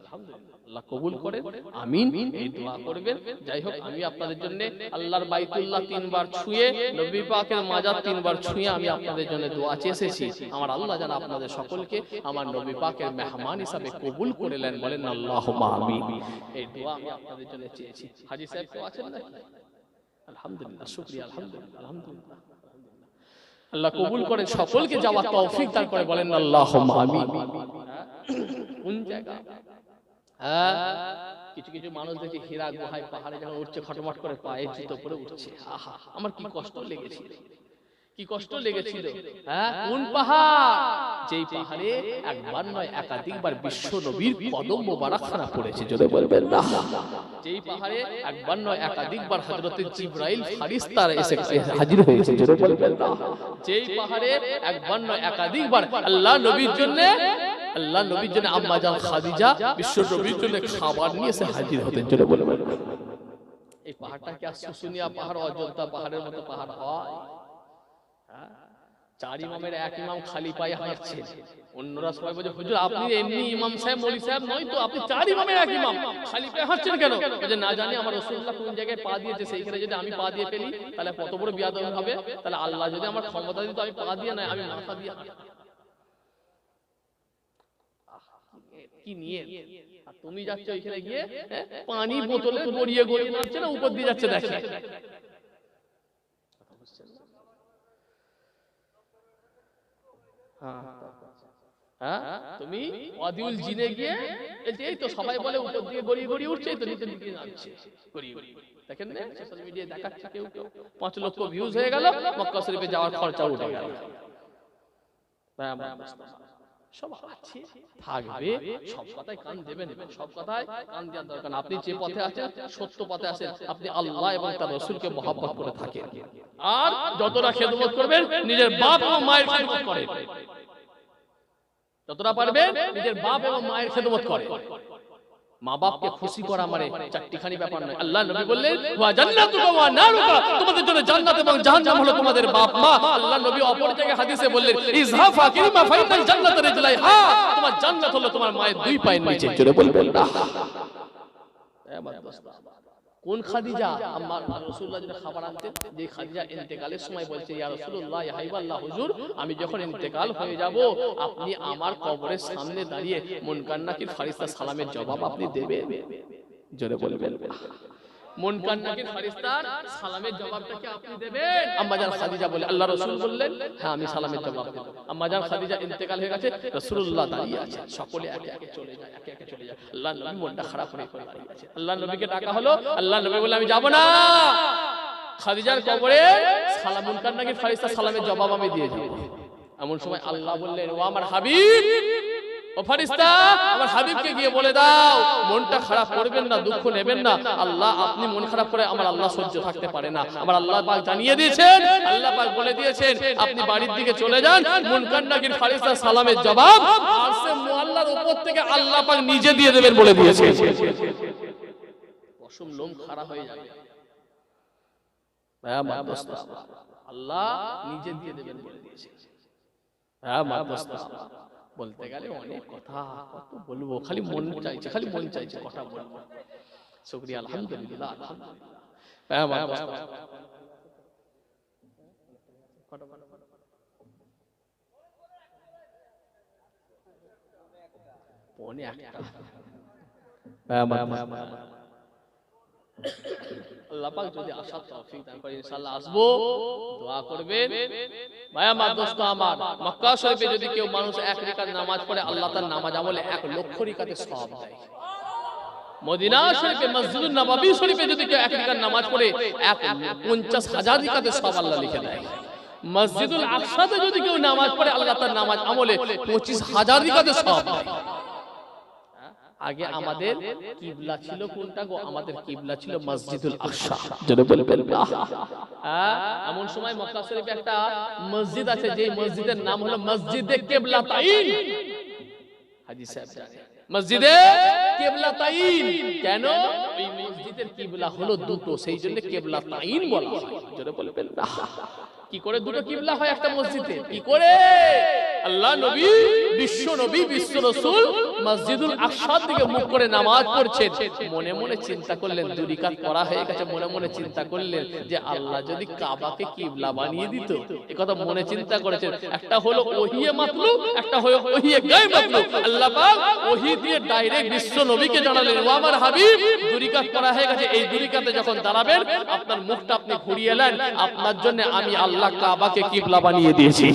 আলহামদুলিল্লাহ, আল্লাহ কবুল করেন, আমিন। এই দোয়া করবেন। যাই হোক, আমি আপনাদের জন্য আল্লাহর বাইতুল্লাহ 3 বার ছুঁয়ে, নবী পাকের মাজার 3 বার ছুঁয়ে আমি আপনাদের জন্য দোয়া চেয়েছি। আমার আল্লাহ যেন আপনাদের সকলকে আমার নবী পাকের মেহমান হিসাবে কবুল করে নেন, বলেন আল্লাহুম্মা আমিন। এই দোয়া আমি আপনাদের জন্য চেয়েছি। হাজী সাহেব তো আছেন নাকি? আলহামদুলিল্লাহ, শুকরিয়া, আলহামদুলিল্লাহ, আলহামদুলিল্লাহ। আল্লাহ কবুল করে সকলকে যাওয়ার তৌফিক দান করে, বলেন আল্লাহুম্মা আমিন। কোন জায়গা? কিছু কিছু মানুষ দেখি হীরা গুহায় পাহাড়ে যখন উঠছে খটমট করে পায়ে জুতো পরে উঠছে। আহা, আমার কি কষ্ট লেগেছিল, কি কষ্ট লেগেছিল। কোন পাহাড়? যেই পাহাড়ে একবার নয় একাধিকবার বিশ্ব নবীর কদম মোবারকখানা পড়েছে। জোরে বলবেন না। যেই পাহাড়ে একবার নয় একাধিকবার হযরত জিবরাইল ফারিস্তা এসে হাজির হয়েছে। জোরে বলবেন না। যেই পাহাড়ে একবার নয় একাধিকবার আল্লাহ নবীর জন্য আম্মা জান খাদিজা বিশ্ব নবীর জন্য খাবার নিয়ে এসে হাজির হতেন। জোরে বলবেন। এই পাহাড়টা কি আর শুশুনিয়া পাহাড়, অযোধ্যা পাহাড়ের মতো পাহাড় হয়? 4 ইমামের এক ইমাম খালি পায়ে হাঁটছে, অন্যরা সবাই বলে হুজুর আপনি এমনি ইমাম সাহেব মৌলভী সাহেব নয় তো, আপনি 4 ইমামের এক ইমাম খালি পায়ে হাঁটছেন কেন? বলে না জানি আমার রাসূলুল্লাহ কোন জায়গায় পা দিয়েছে, সেইখানে যদি আমি পা দিয়ে ফেলি তাহলে কত বড় বিয়াদবি হবে। তাহলে আল্লাহ যদি আমার ক্ষমতা দিত আমি পা দিয়ে নয় আমি মাথা দিয়ে হাঁটতাম। কি নিয়ে? আর তুমি যাচ্ছ ওইখানে গিয়ে পানি বোতলে গড়িয়ে গড়িয়ে নাচছে না, উপর দিয়ে যাচ্ছে। দেখে তুমি ওয়াদিউল জিনে গিয়ে এই তো সবাই বলে উপর দিয়ে গড়িয়ে গড়িয়ে উঠছে, তো নিচে দিকে নাচছে গড়িয়ে গড়িয়ে। দেখেন না সোশ্যাল মিডিয়ায় দেখাচ্ছে, কেউ 5 লক্ষ ভিউজ হয়ে গেল, মক্কা শরীফে যাওয়ার খরচা উঠে গেল। সব আছে, থাকবে, সব কথায় কান দেবেন, সব কথায় কান দেওয়ার দরকার। আপনি যে পথে আছেন সত্য পথে আছেন, আপনি আল্লাহ এবং তার রাসূলকে মহব্বত করে থাকেন, আর যতটা খেদমত করবেন নিজের বাপ এবং মায়ের খেদমত করেন, যতটা পারবেন নিজের বাপ এবং মায়ের খেদমত করেন। মা বাপকে খুশি করা মানে চারটিখানি ব্যাপার নয়। আল্লাহ নবী বললেন ওয়া জান্নাতুকা ওয়া নারুকা, তোমাদের জন্য জান্নাত এবং জাহান্নাম হলো তোমাদের বাপ মা। আল্লাহ নবী অপর জায়গায় হাদিসে বললেন ইযহা ফাকিরিমা ফাইনাল জান্নাতু রিজলাইহা, তোমার জান্নাত হলো তোমার মায়ের 2 পায়ের নিচে। জোরে বলবেন না। কোন খাদিজা? আমার রাসূলুল্লাহ যখন খাবার আনতেন, যে খাদিজা ইন্তেকালের সময় বলছে ইয়া রাসূলুল্লাহ ইয়া হাবিবাল্লাহ হুজুর, আমি যখন ইন্তেকাল হয়ে যাব আপনি আমার কবরের সামনে দাঁড়িয়ে মুনকার নাকির ফেরেশতা সালামের জবাব আপনি দেবেন। জোরে বলবেন। মুনকার নাকির ফেরেশতার সালামের জবাবটা কি আপনি দেবেন? আম্মা জান খাদিজা বলে আল্লাহ রাসূল বললেন হ্যাঁ আমি সালামের জবাব দেব। আম্মা জান খাদিজা ইন্তেকাল হয়ে গেছে, রাসূলুল্লাহ দাঁড়িয়ে আছে, সকলে একে একে চলে যায়, একে একে চলে যায়। আল্লাহ নবী মনটা খারাপ হয়ে দাঁড়িয়ে আছে। আল্লাহ নবীকে ডাকা হলো, আল্লাহ নবী বলে আমি যাব না, খাদিজার কবরে সালাম মুনকার নাকির ফেরেশতা সালামের জবাব আমি দিয়ে যাব। এমন সময় আল্লাহ বললেন ও আমার হাবিব, ও ফেরেশতা আমার হাবিবকে গিয়ে বলে দাও মনটা খারাপ করবেন না, দুঃখ নেবেন না। আল্লাহ আপনি মন খারাপ করে আমার আল্লাহ সহ্য থাকতে পারে না। আমার আল্লাহ পাক জানিয়ে দিয়েছেন, আল্লাহ পাক বলে দিয়েছেন আপনি বাড়ির দিকে চলে যান, মুনকার নাকির ফেরেশতা সালামের জবাব আরশে মুআল্লার উপর থেকে আল্লাহ পাক নিজে দিয়ে দেবেন বলে দিয়েছেন। পশম লোম খাড়া হয়ে যাবে। হ্যাঁ মাদ্রাসা আল্লাহ নিজে দিয়ে দেবেন বলে দিয়েছেন। হ্যাঁ মাদ্রাসা বলতে গেলে অনেক কথা, কত বলবো, খালি মন চাইছে, খালি মন চাইছে কথা বলবো। শুকরিয়া, আলহামদুলিল্লাহ, আলহামদুলিল্লাহ। হ্যাঁ মাদ্রাসা পৌনে 1টা। হ্যাঁ মাদ্রাসা আল্লাহ পাক যদি আসার তৌফিক দান করে ইনশাআল্লাহ আসবো, দোয়া করবেন। ভাই আমার, দোস্ত আমার, মক্কা শরীফে যদি কেউ মানুষ এক রাকাত নামাজ পড়ে আল্লাহ তার নামাজ আমলে 1 লক্ষ রাকাতের সওয়াব দেয়। মদিনা শরীফে মসজিদুন নববী শরীফে যদি কেউ এক রাকাত নামাজ পড়ে 50,000 রাকাতের সওয়াব আল্লাহ লিখে দেয়। মসজিদুল আকসাতে যদি কেউ নামাজ পড়ে আল্লাহ তার নামাজ আমলে 25,000 রাকাতের সওয়াব দেয়। আগে আমাদের কিবলা ছিল কোনটা গো? আমাদের কিবলা ছিল মসজিদুল আকসা। জোরে বলবেন না? এমন সময় মক্কা শরীফে একটা মসজিদ আছে যে মসজিদের নাম হলো মসজিদে কিবলাতাইন। হাজী সাহেব জানেন মসজিদে কিবলাতাইন কেন? ওই মসজিদের কিবলা হলো দুটো, সেই জন্য কিবলাতাইন বলা হয়। জোরে বলবেন না? কি করে দুটো কিবলা হয় একটা মসজিদে? কি করে? আল্লাহ নবী, বিশ্ব নবী, বিশ্ব রাসূল মসজিদুল আকসার দিকে মুখ করে নামাজ পড়ছেন। মনে মনে চিন্তা করলেন, 2 রাকাত পড়া হয়ে গেছে, মনে মনে চিন্তা করলেন যে আল্লাহ যদি কাবাকে কিবলা বানিয়ে দিত। এই কথা মনে চিন্তা করেছেন। একটা হলো ওহিয়ে মাতলুব, একটা হলো ওহিয়ে গায়ব মাতলুব। আল্লাহ পাক ওহি দিয়ে ডাইরেক্ট বিশ্ব নবীকে জানালেন, ও আমার হাবিব, 2 রাকাত পড়া হয়ে গেছে, এই 2 রাকাতে যখন দাঁড়াবেন আপনার মুখটা আপনি ঘুরিয়ে নেন, আপনার জন্য আমি আল্লাহ কাবাকে কিবলা বানিয়ে দিয়েছি।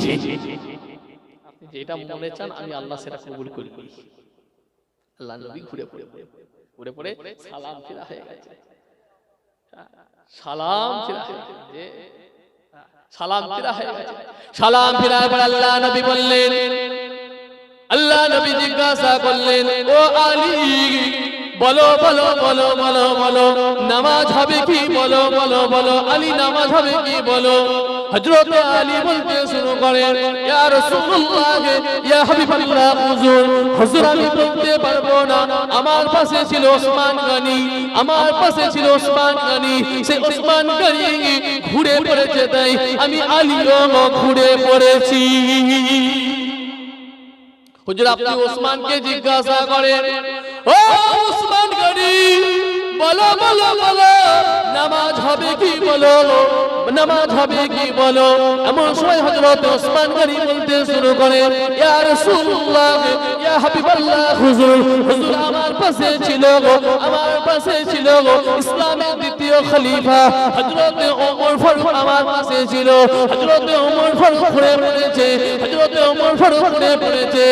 যেটা মনে চান আমি আল্লাহ সেটা কবুল করি। আল্লাহ নবী ঘুরে পড়ে সালাম ফিরা হয়ে গেছে। সালাম ফিরা হয়ে গেছে। সালাম ফিরার পর আল্লাহ নবী বললেন, আল্লাহ নবী জিজ্ঞাসা করলেন, ও আলী, বলো বলো বলো বলো বলো নামাজ হবে কি? বলো বলো বলো আলী, নামাজ হবে কি? বলো। হযরত আলী বলতে শুরু করেন, ইয়া রাসূলুল্লাহ, ইয়া হাবিবাল্লাহ, হুজুর, হুজুর আমি বলতে পারবো না। আমার পাশে ছিল ওসমান গনি, আমার পাশে ছিল ওসমান গনি, সেই ওসমান গনি ঘুরে পড়েছে, তাই আমি আলীও ঘুরে পড়েছি। হুজুর আপনি ওসমানকে জিজ্ঞাসা করেন, ও ওসমান গনি, বলো বলো বলো নামাজ হবে কি? বলো নামাজ হবে কি? বলো। এমন সময় হযরত ওসমান গনি বলতে শুরু করেন, ইয়া রাসূলুল্লাহ, ইয়া হাবিবাল্লাহ, হুজুর, হুজুর আমার পাশে ছিল ইসলামের দ্বিতীয় খলিফা হযরত ওমর ফারুক আমার পাশে ছিল। হযরত ওমর ফারুক ঘুরে পড়েছে, হযরত ওমর ফারুক ঘুরে পড়েছে।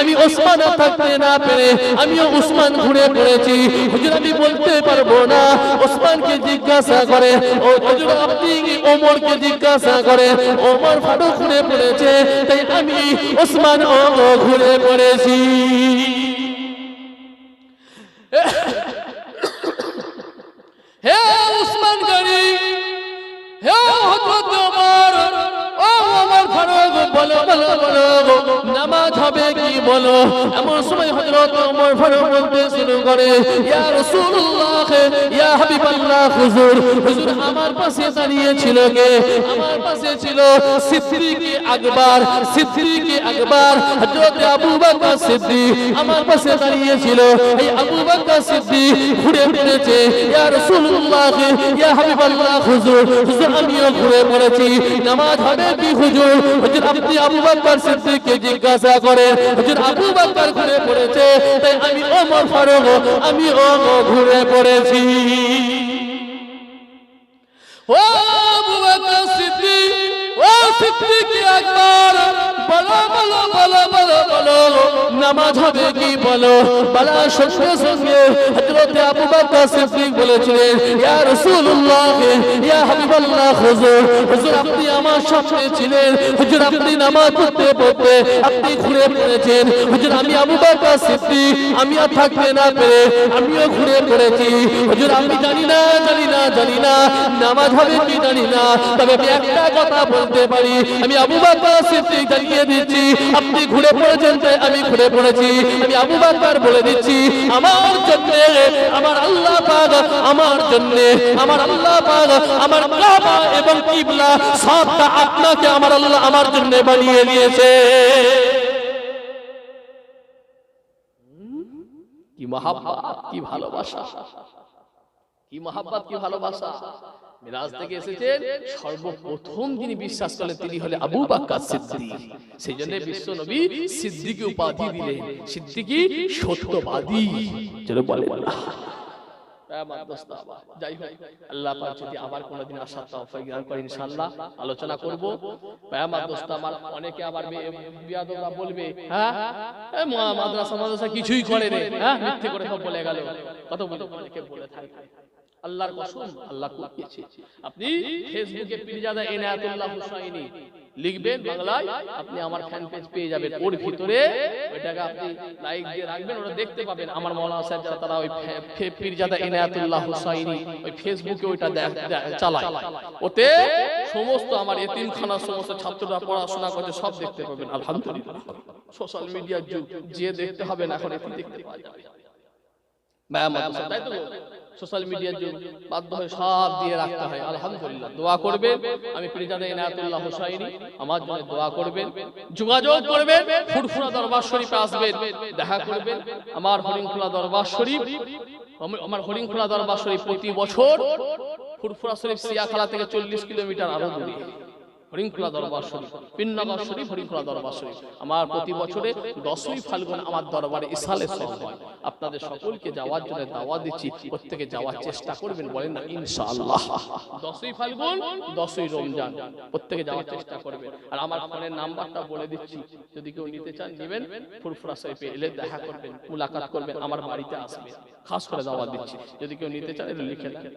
আমি ওসমান থাকতে না পেরে আমিও ওসমান ঘুরে পড়েছি। হুজুর আমি বলতে পারবো না। ওসমানকে জিজ্ঞাসা করে, ও হুজুর আপনি ওমরকে জিজ্ঞাসা করে, ওমর ফারুক ঘুরে পড়েছে, তাই আমি ওসমান ঘুরে পড়েছি। হে ওসমান গনি, হে হযরত ওমর, ও ওমর ফারুক, বলো বলো বলো নামাজ হবে কি? বলো। এমন সময় হযরত ওমর ফারুক বলতে শুরু করে, ইয়া রাসূলুল্লাহ, ইয়া হাবিবাল্লাহ, হুজুর, হুজুর আমার পাশে দাঁড়িয়ে ছিল কে? আমার পাশে ছিল সিদ্দিক আকবর, হযরত আবু বকর সিদ্দিক আমার পাশে দাঁড়িয়ে ছিল। এই আবু বকর সিদ্দিক ঘুরে পড়েছে। ইয়া রাসূলুল্লাহ, ইয়া হাবিবাল্লাহ, হুজুর, হুজুর আমিও ঘুরে পড়েছি। নামাজ হবে কি? হুজুর, হুজুর আপনি আবু বকর সিদ্দিককে জিজ্ঞাসা করেন। হুজুর আবু বকর ঘুরে পড়েছে, তাই আমি ওমর ফারুক আমিও ঘুরে পড়েছি। ও আবু বকর সিদ্দিক, ও সিদ্দিক আকবর, বলো বলো বলো বলো বলো নামাজ হবে কি? বলো। বলার সঙ্গে সঙ্গে হযরত আবু বকর সিদ্দিক বলেছিলেন, ইয়া রাসূলুল্লাহ, ইয়া হাবিবাল্লাহ, হুজুর, হুজুর আপনি আমার সাথে ছিলেন। হুজুর আপনি নামাজ পড়তে পড়তে আপনি ঘুরে পড়েছেন। হুজুর আমি আবু বকর সিদ্দিক আমি আর থাকতে না পেরে আমিও ঘুরে পড়েছি। হুজুর আমি জানি না নামাজ হবে কি জানি না, তবে আমি একটা কথা বলতে পারি, আমি আবু বকর সিদ্দিক জানিয়ে দিচ্ছি, আপনি ঘুরে পড়েছেন তাই আমি ঘুরে পড়েছি। আমি আবু বকর বলে দিচ্ছি, আমার জন্য আমার আল্লাহ পাক, আমার জন্য আমার আল্লাহ পাক আমার কাবা এবং কিবলা সবটা আপনাকে আমার আল্লাহ আমার জন্য বানিয়ে দিয়েছে। কি মহব্বত, কি ভালোবাসা, কি মহব্বত, কি ভালোবাসা। মিরাজ থেকে এসেছেন, সর্বপ্রথম যিনি বিশ্বাস করলেন তিনি হলেন আবু বকর সিদ্দিক। সেই জন্য বিশ্ব নবী সিদ্দিকী উপাধি দিলেন, সিদ্দিকী সত্যবাদী। যেন বলে যাই হোক, আল্লাহ পাক যদি আবার কোনোদিন আসার তৌফিক দান করে ইনশাআল্লাহ আলোচনা করব। আমার দোস্ত আমার অনেকে আবার বিয়াদবরা বলবে, হ্যাঁ মাদ্রাসা কিছুই করে রে, হ্যাঁ মিথ্যে করে সব বলে গেল, কত অনেকে বলে থাকে। আল্লাহর কসম, আল্লাহ কুপিয়েছে। আপনি ফেসবুকে পীরজাদা ইনায়াতুল্লাহ হুসাইনি লিখবেন বাংলায়, আপনি আমার ফ্যান পেজ পেয়ে যাবেন। ওর ভিতরে ওইটাকে আপনি লাইক দিয়ে রাখবেন, ওটা দেখতে পাবেন। আমার মাওলানা সাহেব যারা তারা ওই পীরজাদা ইনায়াতুল্লাহ হুসাইনি ওই ফেসবুকে ওইটা চালায়, ওতে সমস্ত আমার এতিমখানার সমস্ত ছাত্ররা পড়াশোনা করছে সব দেখতে পাবেন। আলহামদুলিল্লাহ, সোশ্যাল মিডিয়ার যুগ, যে দেখতে হবে না এখন এটি দেখতে পাওয়া যাবে। তাই তো সোশ্যাল মিডিয়ার যুগ, বাধ্য হয়ে সব দিয়ে রাখতে হয়। আলহামদুলিল্লাহ, দোয়া করবেন। আমি পীরজাদা ইনায়াতুল্লাহ হুসাইনি, আমার জন্য দোয়া করবেন, যোগাযোগ করবেন। ফুরফুরা দরবার শরীফে আসবেন, দেখা করবেন। আমার হরিণখোলা দরবার শরীফ, আমার হরিণখোলা দরবার শরীফ প্রতি বছর ফুরফুরা শরীফ সিয়াখালা থেকে 40 কিলোমিটার আরো দূরে। হরিণখোলা দরবার শরীফ, পিননগর শরীফ, হরিণখোলা দরবার শরীফ। আমার প্রতি বছরে 10ই ফাল্গুন আমার দরবারে ইসালে সব হয়। আপনাদের সকলকে যাওয়ার জন্য দাওয়াত দিচ্ছি, প্রত্যেকে যাওয়ার চেষ্টা করবেন, বলেন না ইনশাআল্লাহ। 10ই ফাল্গুন, 10ই রমজান, প্রত্যেকে যাওয়ার চেষ্টা করবেন। আর আমার ফোনের নাম্বারটা বলে দিচ্ছি, যদি কেউ নিতে চান নেবেন। ফুরফুরা শরীফে এলে দেখা করবেন, মুলাকাত করবেন, আমার বাড়িতে আসবেন, খাস করে দাওয়াত দিচ্ছি। যদি কেউ নিতে চান এটা লিখে রাখেন,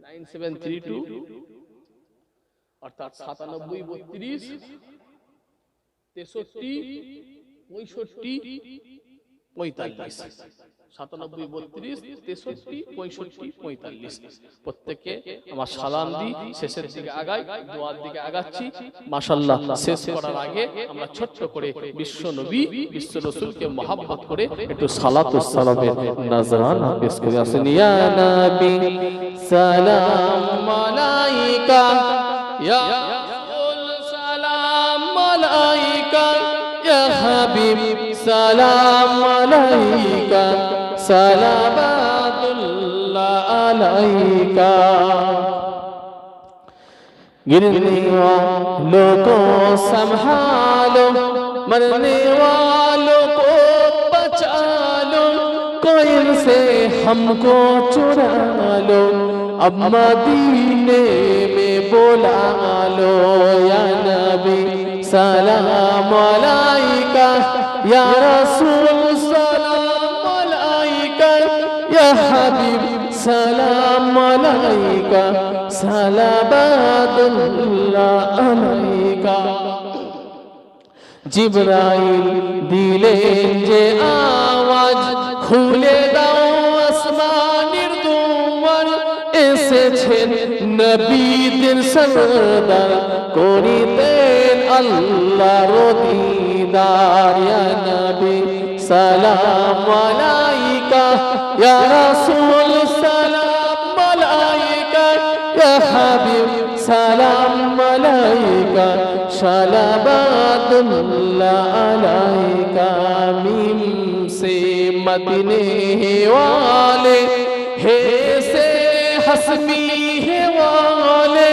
9732 অর্থাৎ 97 32 63 65 45, 97 32 63 65 45। প্রত্যেককে আমার সালাম দিই, শেষের দিকে আগাই, দোয়ার দিকে আগাচ্ছি। মাশাআল্লাহ, শেষ করার আগে আমরা ছোট্ট করে বিশ্ব নবী, বিশ্ব রাসূলকে মহব্বত করে একটু সালাতুস সালামের নজরানা পেশ করে আসেন। ইয়া নবী সালাম আলাইকা, ইয়া রাসূল সালাম আলাইকা, ইয়া হাবিব সালাম আলাইকা, সালাবাতুল্লাহ আলাইকা। गिरने वालों को संभालो, मरने वालों को बचा लो, कोई से हमको चुरा लो, अब मदीने में बोला लो। या नबी सलाम अलैका, या रसूल सलाम अलैका, या हबीब सलाम अलैका, सलाबादुल्लाह अलैका। জিবরাইল দিলেন যে আওয়াজ, খুলে দাও আসমানের দুয়ার, এসেছেন নবীদের সরদার, করিতেন আল্লাহর দিদার। ইয়া নবী সালাম আলাইকা, ইয়া রাসূল সালাম আলাইকা, ইয়া হাবিব সালাম আলাইকা, सलाबातुल्लाह अलैका। मीम से मदीने वाले, हे से हस्मी है वाले,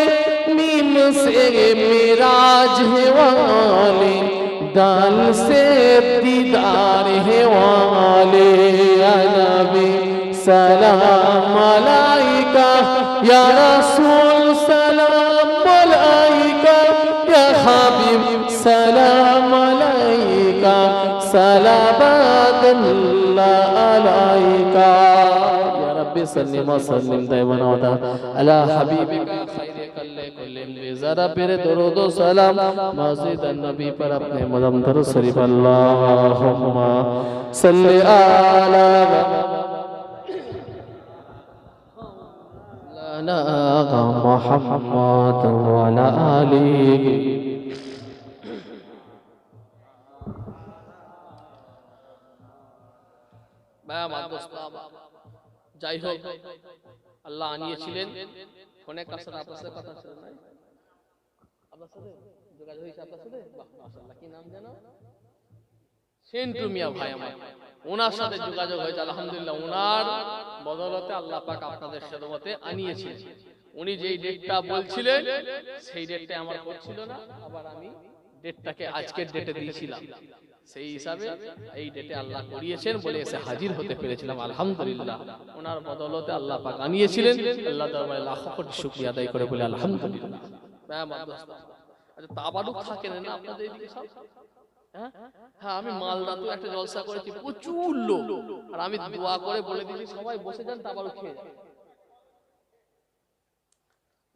मीम से मिराज है वाले, दाल से दीदार है वाले। या नबी सलाम अलैका, या रसूल सलाम अलैका, या हबीब सलाम अलैका, सलाबातुल्लाह अलैका। या रब्बी सल्लि व सल्लिम दाइमन अबदा अला हबीबिका खैरे कल्ले कुल्लिम। ज़रा पेरे दुरूद व सलाम मस्जिद नबी पर अपने मदम दरूद शरीफ। अल्लाहुम्मा सल्लि अला मुहम्मद व अला आलिहि। যাই হোক, আল্লাহ আনিয়েছিলেন ফোনে কাছে আপনার সাথে কথা ছিল না, আপনার সাথে যোগাযোগ হয়েছে, আপনার সাথে মাশাআল্লাহ, কি নাম জানো? সেন্টু মিয়া ভাই আমার, ওনার সাথে যোগাযোগ হয়েছে। আলহামদুলিল্লাহ, ওনার বদৌলতে আল্লাহ পাক আপনাদের খেদমতে আনিয়েছেন। উনি যেই ডেটটা বলছিলেন সেই ডেটটা আমার পড়ছিল না, আবার আমি ডেটটাকে আজকের ডেটে দিয়েছিলাম। সেই হিসাবে এই ডেটে আল্লাহ করিয়েছেন বলে এসে হাজির হতে পেরেছিলাম। আলহামদুলিল্লাহ, ওনার বদৌলতে আল্লাহ পাক আনিয়েছিলেন। আল্লাহ দরবারে লাখ কোটি শুকরিয়া আদায় করে বলে আলহামদুলিল্লাহ। আচ্ছা, তাবারুক থাকে না আপনাদের এদিকে সব? হ্যাঁ, আমি মালদাতে একটা জলসা করেছি, প্রচুর লোক, আর আমি দোয়া করে বলে দিয়েছি সবাই বসে যান, তাবারুক খেয়ে যান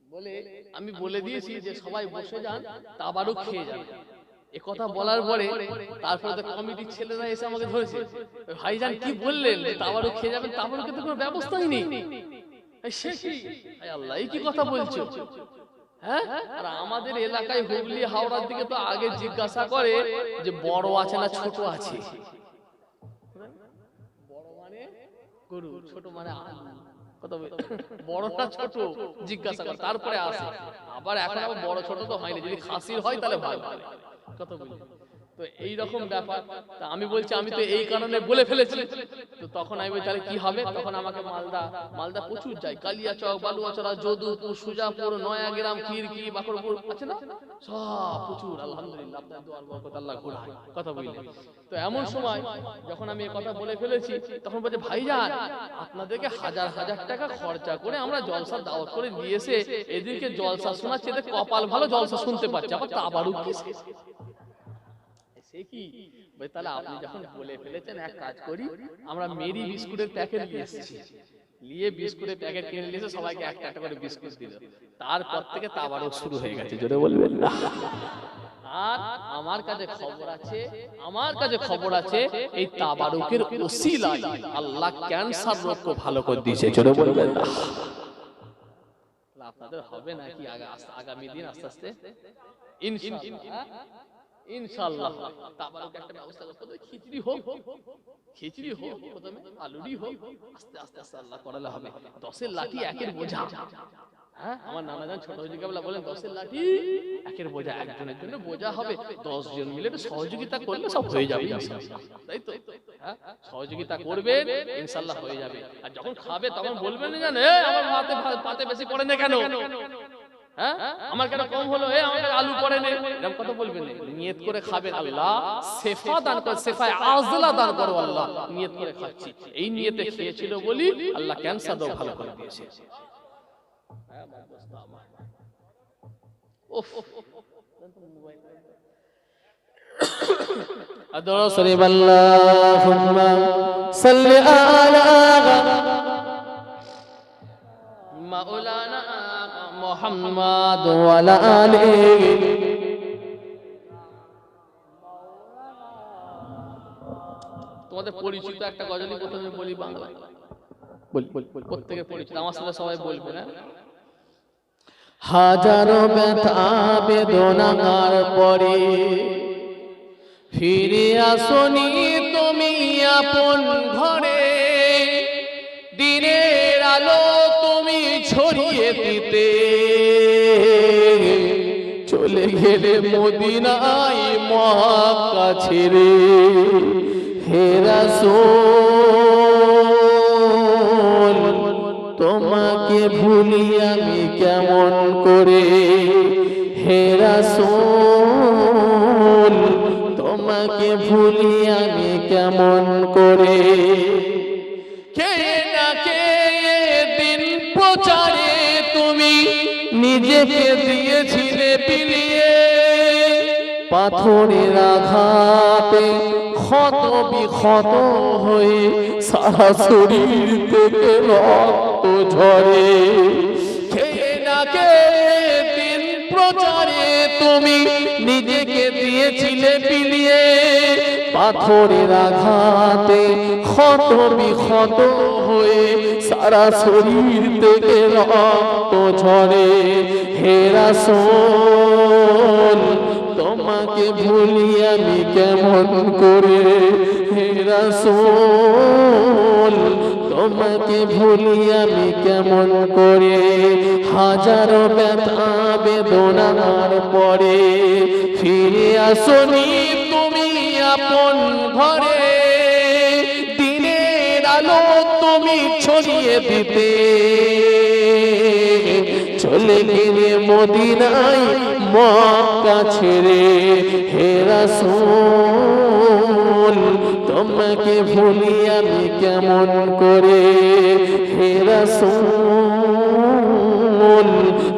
বলে আমি বলে দিয়েছি যে সবাই বসে যান, তাবারুক খেয়ে যান। এ কথা বলার পরে তারপরে তো কমিটির ছেলেরা এসে আমাকে ধরেছে, ভাইজান কি বললেন তাবারুক খেয়ে যাবেন, তাবারুকের তো কোনো ব্যবস্থাই নেই। সে কি আল্লাহ, এই কি কথা বলছো? হ্যাঁ, আর আমাদের এলাকায় হুগলি হাওড়ার দিকে তো আগে জিজ্ঞাসা করে যে বড় আছে না ছোট আছে। বড় মানে গরু, ছোট মানে বড়টা ছোট জিজ্ঞাসা করে, তারপরে আসে। আবার এখন আবার বড় ছোট তো হয়নি, যদি খাসির হয় তাহলে ভালো। কত বলি তো এইরকম ব্যাপার। তা আমি বলছি আমি তো এই কারণে বলে ফেলেছি। তো তখন আমি বলি তাহলে কি হবে? তখন আমাকে মালদা প্রচুর যাই, কালিয়াচক, বালুয়াচড়া, যদুপুর, সুজাপুর, নয়াগ্রাম, খিরকি, বাকরপুর আছে না, সব প্রচুর। আলহামদুলিল্লাহ, আপনার দোয়ার বরকত আল্লাহ ঘোরায়। কথা বললেন তো এমন সময় যখন আমি এই কথা বলে ফেলেছি, তখন বলছে ভাইজান আপনাদেরকে হাজার হাজার টাকা খরচা করে আমরা জলসা দাওয়াত করে নিয়ে এসে এদিকে জলসা শোনাচ্ছি, এদের কপাল ভালো জলসা শুনতে পাচ্ছে, আবার তাবারুক কি কি? তাহলে আপনি যখন বলে ফেলেছেন, এক কাজ করি, আমরা মেরি বিস্কুটের প্যাকেট নিয়ে এসেছি, নিয়ে বিস্কুটের প্যাকেট কিনে নিয়ে এসে সবাইকে একটা একটা করে বিস্কুট দিল। তারপর থেকে তাবারুক শুরু হয়ে গেছে, জোরে বলবেন না। আর আমার কাছে খবর আছে এই তাবারুকের ওসিলায় আল্লাহ ক্যান্সার রোগকে ভালো করে দিয়েছে, জোরে বলবেন না। আপনাদের হবে নাকি আগামী দিন আস্তে আস্তে ইনশাআল্লাহ তাবারুক একটা ব্যবস্থা করতে হবে। খিচুড়ি হোক প্রথমে, আলুরি হোক, আস্তে আস্তে আস্তে আল্লাহ করালে হবে। 10-এর লাঠি একের বোঝা। হ্যাঁ, আমার নানা জান ছোট হয়ে গেলে বলেন 10-এর লাঠি একের বোঝা, একজনের জন্য বোঝা হবে, 10 জন মিলে সহযোগিতা করলে সব হয়ে যাবে ইনশাআল্লাহ। তাই তো? হ্যাঁ, সহযোগিতা করবেন ইনশাআল্লাহ হয়ে যাবে। আর যখন খাবে তখন বলবেন না জান আমার পাতে বেশি পড়ে না কেন, হ্যাঁ আমার কেন কম হলো, আমার আলু পড়ে না, এরকম কথা বলবেন না। নিয়ত করে খাবেন, আল্লাহ শেফা দান কর, শেফায়ে আজলা দান করো আল্লাহ, নিয়ত করে খাচ্ছি। এই নিয়তে খেয়েছিল বলি আল্লাহ ক্যান্সার রোগ ভালো করে দিয়েছে। আদর শরীফ আল্লাহুম্মা সাল্লি আলা মাওলানা মুহাম্মাদ ওয়া আলা আলিহি। তোমাদের পরিচিত একটা গজল প্রথমে বলি, বাংলা বলি, প্রত্যেকের পরিচিত, আমার সাথে সবাই বলবে না। হাজারো ব্যথা বেদনার পরে ফিরে আসনি তুমি আপন ঘরে, দিনের আলো তুমি ছড়িয়ে দিতে চলে গেলে মদিনায় মক্কা ছেড়ে। হে রাসূল তোমাকে ভুলি আমি কেমন করে, হে রাসূল তোমাকে ভুলি আমি কেমন করে। কে না কে দিন প্রচারে তুমি নিজেকে দিয়েছিলে বিলিয়ে, পাথরের আঘাতে ক্ষত বিক্ষত হয়ে সারা শরীর থেকে রক্ত ঝরে। কে না কে দিন প্রচারে তুমি নিজেকে দিয়েছিলে বিলিয়ে, পাথরের আঘাতে ক্ষত বিক্ষত হয়ে সারা শরীর থেকে রক্ত ঝরে। হে রাসূল তোমাকে ভুলি আমি কেমন করে, হে রাসূল তোমাকে ভুলি আমি কেমন করে। হাজারো ব্যথা বেদনার পরে ফিরে আসনি তুমি আপন ঘরে, দিনের আলো তুমি ছড়িয়ে দিতে চলে গেলে মদিনায় মক্কা ছেড়ে হে রাসূল তোমাকে ভুলি আমি কেমন করে হে রাসূল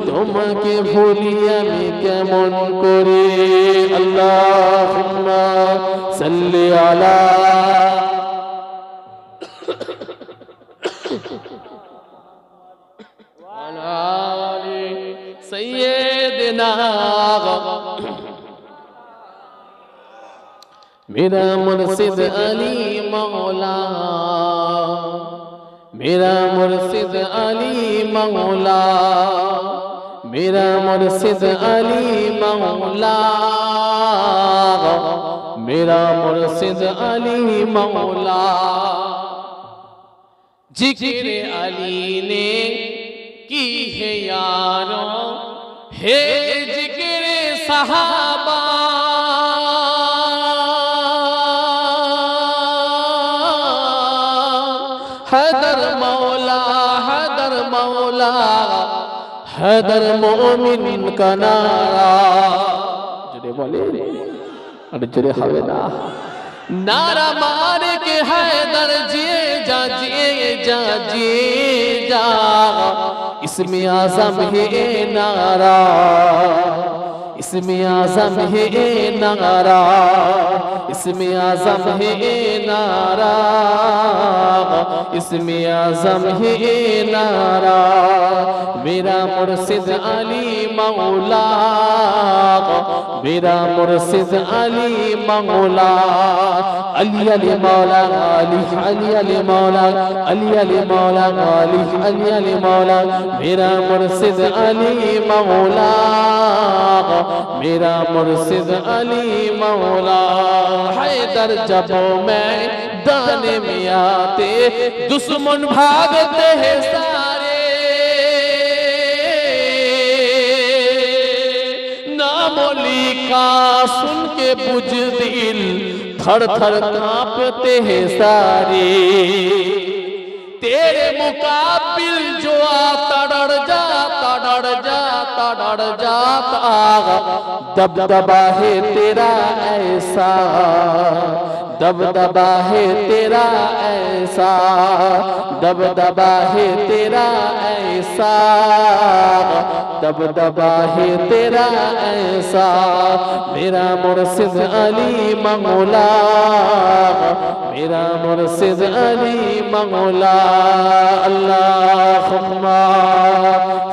তোমাকে ভুলি আমি কেমন করে আল্লাহুম্মা সাল্লি আলা আলি সাইয়্যিদিনা मेरा मुर्शिद अली मौला मेरा मुर्शिद अली मौला मेरा मुर्शिद अली मौला मेरा मुर्शिद अली मौला जिक्र अली ने की है यारों है जिक्र सहाबा हैदर मौला हैदर मोमिन का नारा जुड़े बोले अरे जुड़े हवे ना नारा मारे के हैदर जिए जा इसमें आज़म है नारा इसमें आज़म है नारा इसमें आज़म है नारा इसमें आज़म है नारा मेरा मुर्शिद अली मौला मेरा मुर्शिद अली मौला अली अली मौला अली अली अली मौला अली अली मौला अली अली अली मौला मेरा मुर्शिद अली मौला मेरा मुर्शिद अली मौला हैदर जब मैं दाने में आते दुश्मन भागते हैं सारे नामोली का सुन के बुज़दिल थर थर कांपते हैं सारे तेरे मुकाबिल जो आता डर जाता दबदबा है तेरा ऐसा दबदबा है तेरा ऐसा दबदबा है तेरा ऐसा दबदबा है तेरा ऐसा मेरा मुर्शिद अली मौला मेरा मुर्शिद अली मौला अल्लाहुम्मा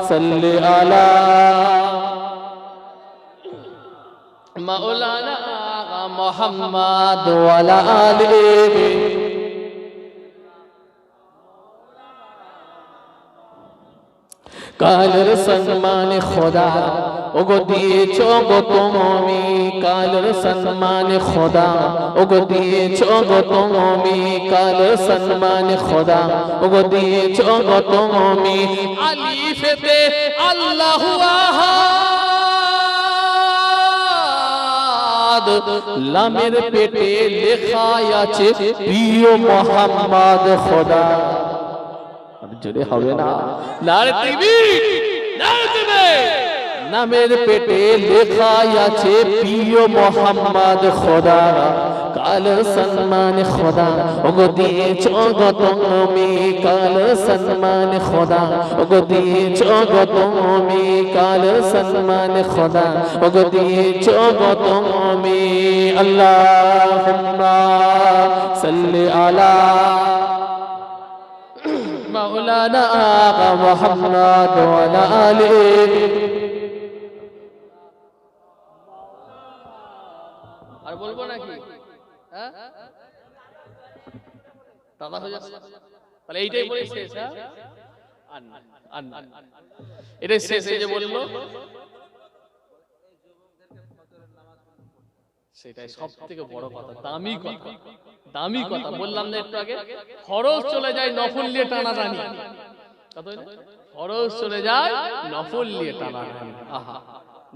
सल्ली अला मौलाना मोहम्मद वाला आले कालर सम्मान खुदा ओगो दिएছো গো তুমি কালর সম্মান खुदा ওগো দিয়েছো গো তুমি কালর সম্মান खुदा ওগো দিয়েছো গো তুমি আলিফেতে আল্লাহু আহাদ লামের পেটে লেখা আছে প্রিয় মোহাম্মদ खुदा জোরে হবে না নারে তাকবীর নারে তাকবীর নামের পেটে লেখা আছে প্রিয় মোহাম্মদ खुदा কাল সম্মান खुदा ওগো দিয়েছো গো তুমি কাল সম্মান खुदा ওগো দিয়েছো গো তুমি কাল সম্মান खुदा ওগো দিয়েছো গো তুমি আল্লাহুম্মা সাল্লি আলা मौलाना आका मोहम्मद वाला आले আর বলবো নাকি হ্যাঁ দাদা হয়ে যাচ্ছে তাহলে এইটাই বলে শেষ হ্যাঁ এটাই শেষ এই যে বললো সেটাই সবথেকে বড় কথা দামি কথা বললাম না একটু আগে ফরজ চলে যায় নফল নিয়ে টানাটানি কত ফরজ চলে যায় নফল নিয়ে টানাটানি আহা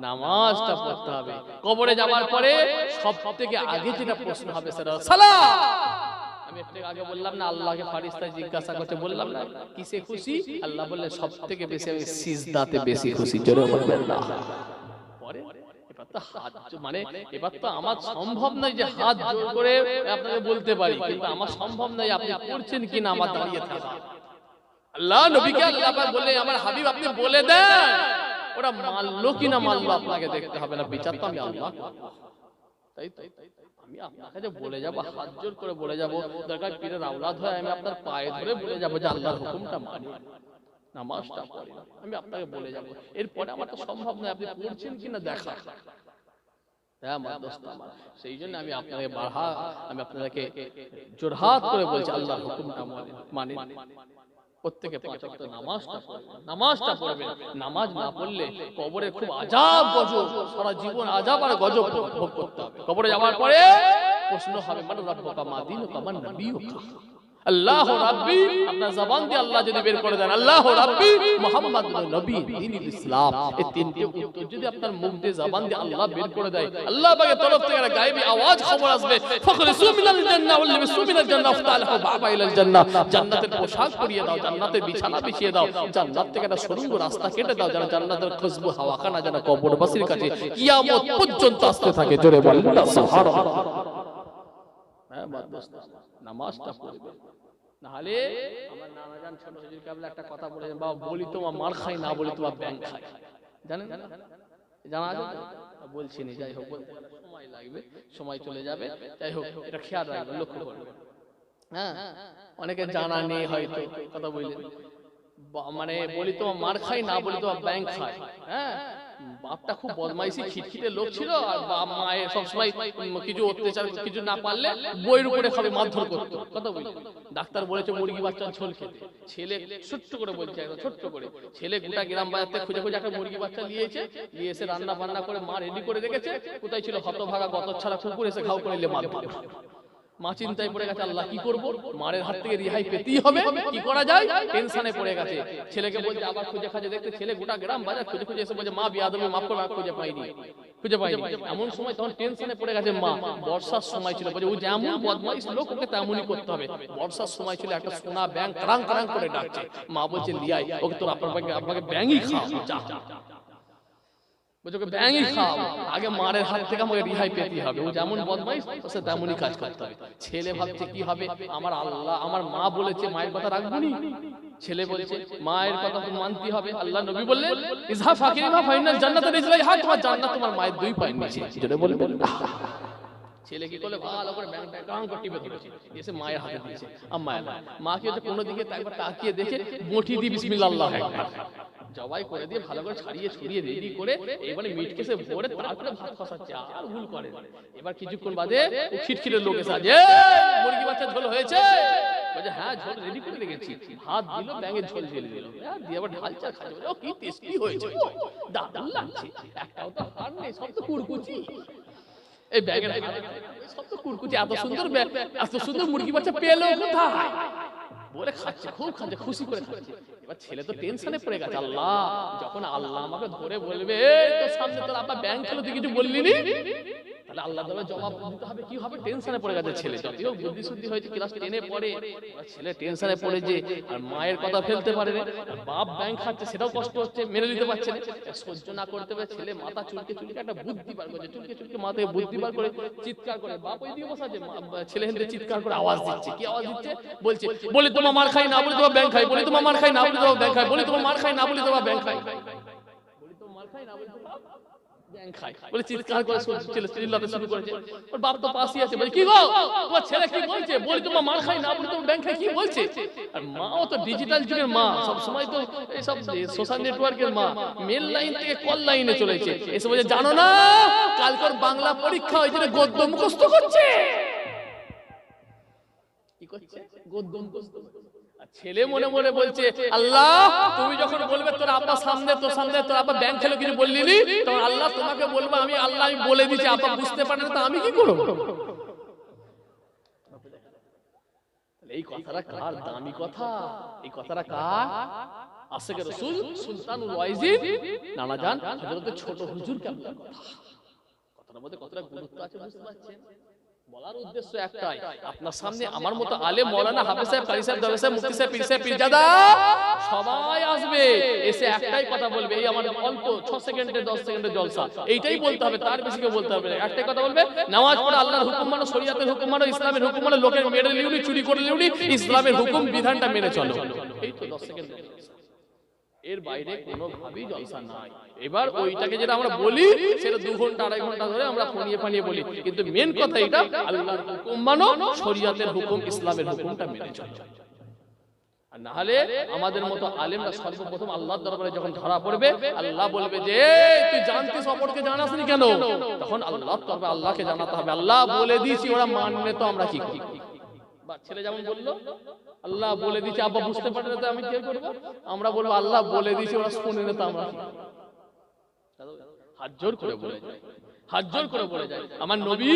নামাজটা পড়তে হবে কবরে যাওয়ার পরে সবথেকে আগে যেটা প্রশ্ন হবে সেটা সালাত আমি একটু আগে বললাম না আল্লাহকে ফেরেশতা জিজ্ঞাসা করতে, বললাম না কিসে খুশি? আল্লাহ বললেন সবথেকে বেশি আমি সিজদাতে বেশি খুশি। জোরে বলবেন না। পরে এবার তো হাত মানে এবার তো আমার সম্ভব নয় যে হাত জোর করে আপনাকে বলতে পারি, কিন্তু আমার সম্ভব নয় আপনি করছেন কিনা আমার দাঁড়িয়ে থাকা। আল্লাহ নবীকে আল্লাহ পাক বলে আমার হাবিব আপনি বলে দেন ওরা মানলো কিনা মানলো আপনাকে দেখতে হবে না, বিচার তো আমি আল্লাহ। তাই তো আমি আপনার কাছে বলে যাব, হাত জোর করে বলে যাব, দরকার পীরের আওলাদ হয় আমি আপনার পায়ে ধরে বলে যাব যে আল্লাহর হুকুমটা মানি, নামাজটা পড়ি, আমি আপনাকে বলে যাব। এরপরে আমার তো সম্ভব নয় আপনি পড়ছেন কিনা দেখা। হ্যাঁ আমার সেই জন্য আমি আপনাকে আমি আপনাদেরকে জোরহাত করে বলছি আল্লাহর হুকুমটা মানি। প্রত্যেকে 5 ওয়াক্ত নামাজটা পড়বেন। নামাজ না পড়লে কবরে খুব আযাব গজব, সারা জীবন আযাব আর গজব ভোগ করতে হবে। কবরে যাওয়ার পরে প্রশ্ন হবে মান রাব্বুকা মা দীনুকা মান নবিয়ুকা। আল্লাহ রাব্বি আপনার জবান দিয়ে আল্লাহ যদি বের করে দেন আল্লাহ রাব্বি মুহাম্মাদুর নবী দ্বীনুল ইসলাম, এই তিনটে উত্তর যদি আপনার মুখ দিয়ে জবান দিয়ে আল্লাহ বের করে দেয়, আল্লাহ পাকের তরফ থেকে একটা গায়েবী আওয়াজ খবর আসবে, ফাখরিসু মিনাল জান্নাহ ওয়াল লিবসু মিনাল জান্নাহ ফাতালাহু বাবা ইলাল জান্নাহ, জান্নাতের পোশাক পরিয়ে দাও, জান্নাতের বিছানা বিছিয়ে দাও, জান্নাত থেকে একটা সুরঙ্গ রাস্তা কেটে দাও, যেন জান্নাতের খুশবু হাওয়া খানা যেন কবরবাসীর কাছে কিয়ামত পর্যন্ত আসতে থাকে। জোরে বলেন সুবহানাল্লাহ। হ্যাঁ নামাজটা পড়বে, নাহলে আমার নানা জান ছোট হুজুর কাবলা একটা কথা বলেছেন, বাবা বলি তোমার মার খাই না বলি তোমার ব্যাং খাই, জানেন জানা আছে? বলছি না, যাই হোক বলতে সময় লাগবে, সময় চলে যাবে, যাই হোক এটা খেয়াল রাখবেন, লক্ষ্য করবেন। হ্যাঁ অনেকে জানা নেই হয়তো কথা বললেন, মানে বলি তোমার মার খাই না বলি তোমার ব্যাং খাই। হ্যাঁ বাপটা খুব বদমাইশি খিটখিটে লোক ছিল, আর মায়ের সবসময় কিছু অত্যাচার কিছু না পারলে বইয়ের উপরে খাবে, মারধর করতো। কথা বলি ডাক্তার বলেছে মুরগি বাচ্চার ঝোল খেতে, ছেলে ছোট্ট করে বলছে একদম ছোট্ট করে, ছেলে গোটা গ্রাম বাজারতে খুঁজে খুঁজে একটা মুরগি বাচ্চা নিয়ে এসে রান্না বান্না করে মা রেডি করে রেখেছে, কোথায় ছিল হতভাগা গতর ছাড়া কুকুর এসে ঘাও করে নিলে মারধর। মা চিন্তায় পড়ে গেছে আল্লাহ কি করব, মারের হাত থেকে রিহাই পেতেই হবে, কি করা যায়, টেনশনে পড়ে গেছে। ছেলেকে বলছে আবার খুঁজে খাজে দেখতে, ছেলে গোটা গ্রাম বাজার খুঁজে খুঁজে এসে বলছে মা বিয়াদবি মাফ করো, খুঁজে পাইনি। এমন সময় তখন টেনশনে পড়ে গেছে মা, বর্ষার সময় ছিল, বলছে ও যেমন বদমাইশ লোক ওকে তেমনই করতে হবে। বর্ষার সময় ছিল, একটা সোনা ব্যাঙ কারাং কারাং করে ডাকছে, মা বলছে লিয়াই ওকে, তোর আপনাকে ব্যাঙই খাও, যা বলছে ব্যাঙই খাও, আগে মারের হাত থেকে আমাকে রিহাই পেতে হবে, ও যেমন বদমাইশ সে তেমনই কাজ করতে হবে। ছেলে ভাবছে কি হবে, আমার আল্লাহ আমার মা বলেছে মায়ের কথা রাখবো নি, ছেলে বলছে মায়ের কথা তো মানতে হবে। আল্লাহ নবী বললেন ইযহা ফাকিরিমা ফাইনাল জান্নাত রিজলাইহা, তোমার জান্নাত তোমার মায়ের দুই পায়ের নিচে। জোরে বলবেন। ছেলে কি করলে ভালো করে ব্যাংক অ্যাকাউন্ট করে টিপে ধরেছে, এসে মায়ের হাতে দিয়েছে। আম্মা মা কি হচ্ছে কোনো দিকে একবার তাকিয়ে দেখে মুঠি দিয়ে বিসমিল্লাহ আল্লাহু আকবার জবাই করে দিয়ে ভালো করে ছাড়িয়ে ছড়িয়ে রেডি করে এবারে মিট কেসে ভরে তারপরে ভাত খসাচ্ছে, আর ভুল করে। এবার কিছুক্ষণ বাদে ও খিটখিটের লোক এসে আজে মুরগি বাচ্চা ঝোল হয়েছে, বলে হ্যাঁ ঝোল রেডি করে রেখেছি, ভাত দিল ব্যাঙের ঝোল ঢেলে দিল, দিয়ে আবার ঢালচা খাচ্ছে, ও কি টেস্টি হয়েছে, দারুণ লাগছে, একটাও তো হার নেই, সব তো কুরকুচি, এই ব্যাঙের সব তো কুরকুচি, এত সুন্দর মুরগি বাচ্চা পেলো কোথায় বলে খাচ্ছে, খুব খাচ্ছে, খুশি করে খাচ্ছে। এবার ছেলে তো টেনশনে পড়ে গেছে, আল্লাহ যখন আল্লাহ আমাকে ধরে বলবে তোর সামনে তোর আব্বা ব্যাংক ছিল তুই কিছু বললি নি, তাহলে আল্লাহ তাআলা জবাব দিতে হবে, কি হবে, টেনশনে পড়ে গেছে ছেলে। যদিও বুদ্ধি শুদ্ধি হয়েছে, ক্লাস 10 এ পড়ে, ছেলে টেনশনে পড়ে যে আর মায়ের কথা ফেলতে পারে না, বাপ ব্যাংক খাচ্ছে সেটাও কষ্ট হচ্ছে, মেনে নিতে পারছে না, সহ্য না করতে পারে, ছেলে মাথা চুলকে একটা বুদ্ধি বার করছে, চুলকে মাথায় বুদ্ধি বার করে চিৎকার করে, বাপ ওই দিকে বসা আছে, ছেলে হিন্দে চিৎকার করে আওয়াজ দিচ্ছে, কি আওয়াজ দিচ্ছে, বলছে বলি তোমার মার খাই না বলি তোমার ব্যাংক খাই, বলি তোমার মার খাই না বলি তোমার ব্যাংক খাই, বলি তোমার মার খাই না বলি তোমার ব্যাংক খাই, বলি তোমার মার খাই না বলি তোমার ব্যাংক খাই, বলে চিৎকার করে ছেলে চিল্লাতে শুরু করেছে। ওর বাপ তো পাশেই আছে, বলে কি গো তোমার ছেলে কি বলছে, বলি তোমার মার খাই না বলি তোমার ব্যাংক খাই, কি বলছে? আর মাও তো ডিজিটাল যুগের মা, সব সময় তো এই সব সোশ্যাল নেটওয়ার্কের মা, মেল লাইন থেকে কল লাইনে চলেছে, এসে বলে জানো না কালকের বাংলা পরীক্ষা হয়েছে, গদ্য মুখস্থ করছে, কি করছে, গদ্য মুখস্থ। ছেলে মনে মনে বলছে আল্লাহ তুমি যখন বলবে তোর আব্বা সামনে তোর আব্বা ব্যাংক খেলো কিছু বললি নি, তখন আল্লাহ তোমাকে বলবো আমি আল্লাহ আমি বলে দিচ্ছি, আব্বা বুঝতে পারে না তো আমি কি করব? এই কথাটা কার দামি কথা, এই কথাটা কার? আশিকে রাসূল সুলতানুল ওয়াইজিদ নানা জান হযরত ছোট হুজুর কেবলার কথা। কথাটার মধ্যে কতটা গুরুত্ব আছে বুঝতে পারছেন? বলার উদ্দেশ্য একটাই, আপনার সামনে আমার মতো আলেম, মাওলানা, হাফেজ সাহেব, কারি সাহেব, দরবেশ সাহেব, মুফতি সাহেব, পীর সাহেব, পীরজাদা সবাই আসবে, এসে একটাই কথা বলবে, এই আমার অল্প 6 সেকেন্ডে 10 সেকেন্ডে জলসা, এইটাই বলতে হবে, তার বেশি কেউ বলতে হবে না। একটাই কথা বলবে, নামাজ পড়ে আল্লাহর হুকুম মানো, শরীয়তের হুকুম মানো, ইসলামের হুকুম মানো, লোকের মেরে লিউনি, চুরি করে লিউনি, ইসলামের হুকুম বিধানটা মেনে চলো। এই তো 10 সেকেন্ড, এর বাইরে কোনো ভাবেই জলসা নাই। এবার ওইটাকে যেটা আমরা বলি সেটা 2 ঘন্টা 2.5 ঘন্টা ধরে আমরা ফনিয়ে বলি, কিন্তু মেন কথা এটা, আল্লাহর হুকুম মানো, শরীয়তের হুকুম, ইসলামের হুকুমটা মেনে চলো। আর না হলে আমাদের মতো আলেমরা সর্বপ্রথম আল্লাহর দরবারে যখন ধরা পড়বে, আল্লাহ বলবে যে তুই জানতিস অপরকে জানাসনি কেন? তখন আল্লাহর দরবারে আল্লাহকে জানাতে হবে, আল্লাহ বলে দিয়েছি, ওরা মানলে তো আমরা কি করি? বা ছেলে যেমন বললো আল্লাহ বলে দিয়েছে, আব্বা বুঝতে পারে না তো আমি কি করব? আমরা বলবো আল্লাহ বলে দিয়েছে, ওরা শুনে না তো আমরা কি? হাত জোর করে বলে যায়, হাত জোর করে বলে যায়, আমার নবী,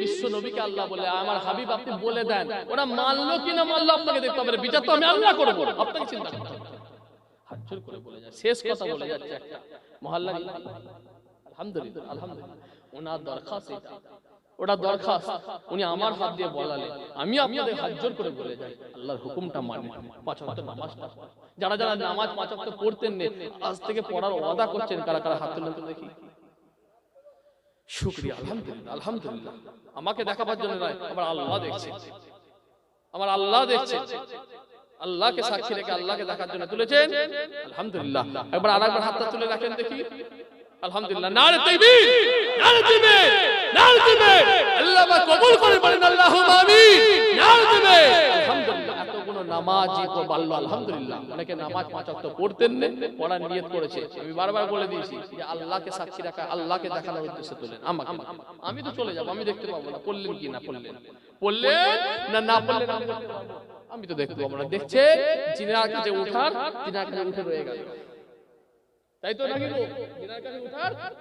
বিশ্ব নবীকে আল্লাহ বলে, আমার হাবিব আপনি বলে দেন, ওরা মানলো কি না মানলো আপনাকে দেখতে হবে, বিচার তো আমি আল্লাহ করবো, আপনাকে চিন্তা করতে হবে। হাত জোর করে বলে যায়, শেষ কথা বলে যাচ্ছে একটা মহল্লা, আলহামদুলিল্লাহ আলহামদুলিল্লাহ, ওনার দরখাস্ত এটা, ওটা দরখাস্ত উনি আমার হাত দিয়ে বলালেন, আমি আপনাদের হাত জোর করে বলে যাই, আল্লাহর হুকুমটা মানেন, 5 ওয়াক্ত নামাজটা, যারা যারা নামাজ 5 ওয়াক্ত পড়তেন না, আজ থেকে পড়ার ওয়াদা করছেন, কারা কারা হাত তুলেন তো দেখি। শুকরিয়া, আলহামদুলিল্লাহ আলহামদুলিল্লাহ, আমাকে দেখাবার জন্য নয়, আমার আল্লাহ দেখছেন, আমার আল্লাহ দেখছেন, আল্লাহকে সাক্ষী রেখে আল্লাহকে দেখার জন্য তুলেছেন, আলহামদুলিল্লাহ। একবার আরেকবার হাতটা তুলে রাখেন দেখি, আলহামদুলিল্লাহ, নারে তাকবীর, নারে তাকবীর, নারে তাকবীর, আল্লাহ পাক কবুল করে বলেন আল্লাহুম্মা আমিন, নারে তাকবীর। আলহামদুলিল্লাহ, এতগুলো নামাজি তো বললো আলহামদুলিল্লাহ, অনেকে নামাজ 5 ওয়াক্ত পড়তেন না, পড়ার নিয়ত করেছে, আমি বারবার বলে দিয়েছি যে আল্লাহকে সাক্ষী রাখা, আল্লাহকে দেখানোর উদ্দেশ্যে তোলেন, আমাকে, আমি তো চলে যাব, আমি দেখতে পাবো না পড়লেন কি না পড়লেন, পড়লেন না না পড়লেন আমি তো দেখতে পাবো না, দেখছে জিনার কাছে উঠার, জিনার কাছে উঠে রয়ে গেল, তাই তো নাকি গো,